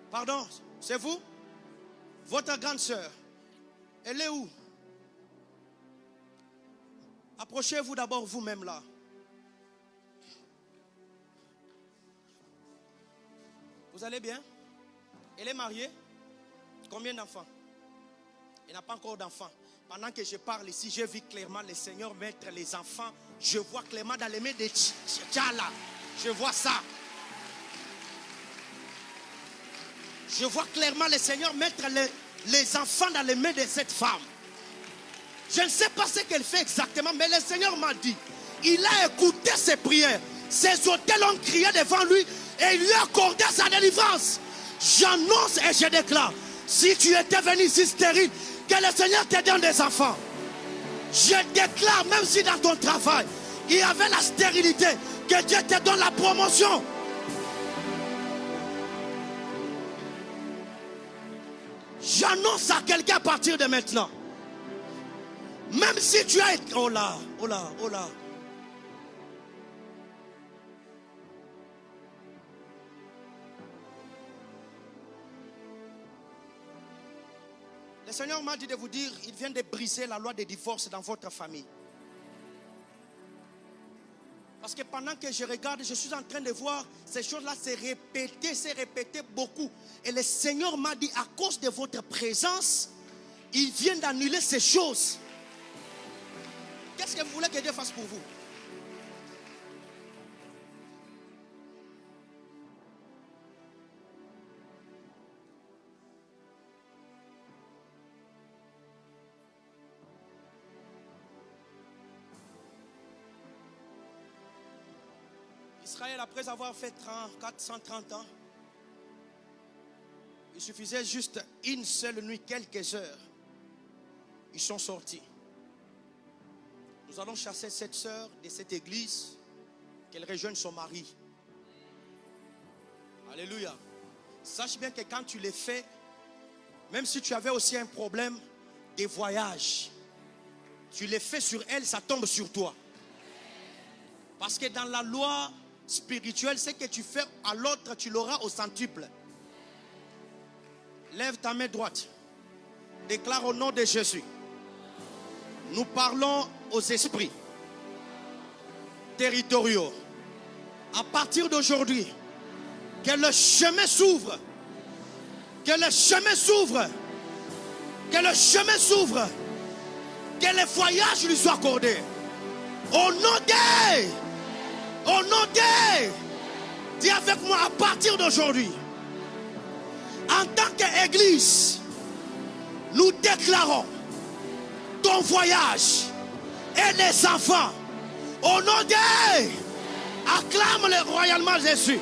Pardon, c'est vous? Votre grande sœur. Elle est où? Approchez-vous d'abord vous-même là. Vous allez bien? Elle est mariée? Combien d'enfants? Elle n'a pas encore d'enfants. Pendant que je parle ici, j'ai vu clairement le Seigneur mettre les enfants. Je vois clairement dans les mains de Tchala. Je vois ça. Je vois clairement le Seigneur mettre les enfants dans les mains de cette femme. Je ne sais pas ce qu'elle fait exactement, mais le Seigneur m'a dit. Il a écouté ses prières. Ses autels ont crié devant lui et il lui a accordé sa délivrance. J'annonce et je déclare. Si tu étais venu ici stérile, que le Seigneur te donne des enfants. Je déclare, même si dans ton travail, il y avait la stérilité, que Dieu te donne la promotion. J'annonce à quelqu'un à partir de maintenant. Même si tu as été... Oh là, oh là, oh là. Le Seigneur m'a dit de vous dire, il vient de briser la loi des divorces dans votre famille. Parce que pendant que je regarde, je suis en train de voir ces choses-là se répéter beaucoup. Et le Seigneur m'a dit, à cause de votre présence, il vient d'annuler ces choses. Qu'est-ce que vous voulez que Dieu fasse pour vous? Israël, après avoir fait 430 ans, il suffisait juste une seule nuit, quelques heures. Ils sont sortis. Nous allons chasser cette sœur de cette église, qu'elle rejoigne son mari. Alléluia. Sache bien que quand tu les fais, même si tu avais aussi un problème de voyage, tu les fais sur elle, ça tombe sur toi. Parce que dans la loi spirituelle, ce que tu fais à l'autre, tu l'auras au centuple. Lève ta main droite. Déclare au nom de Jésus. Nous parlons aux esprits territoriaux. À partir d'aujourd'hui, que le chemin s'ouvre. Que le chemin s'ouvre. Que le chemin s'ouvre. Que les voyages lui soient accordés. Au nom de... Au nom de... Dis avec moi, à partir d'aujourd'hui, en tant qu'Église, nous déclarons ton voyage et les enfants. Au nom de... Acclame-le royalement Jésus.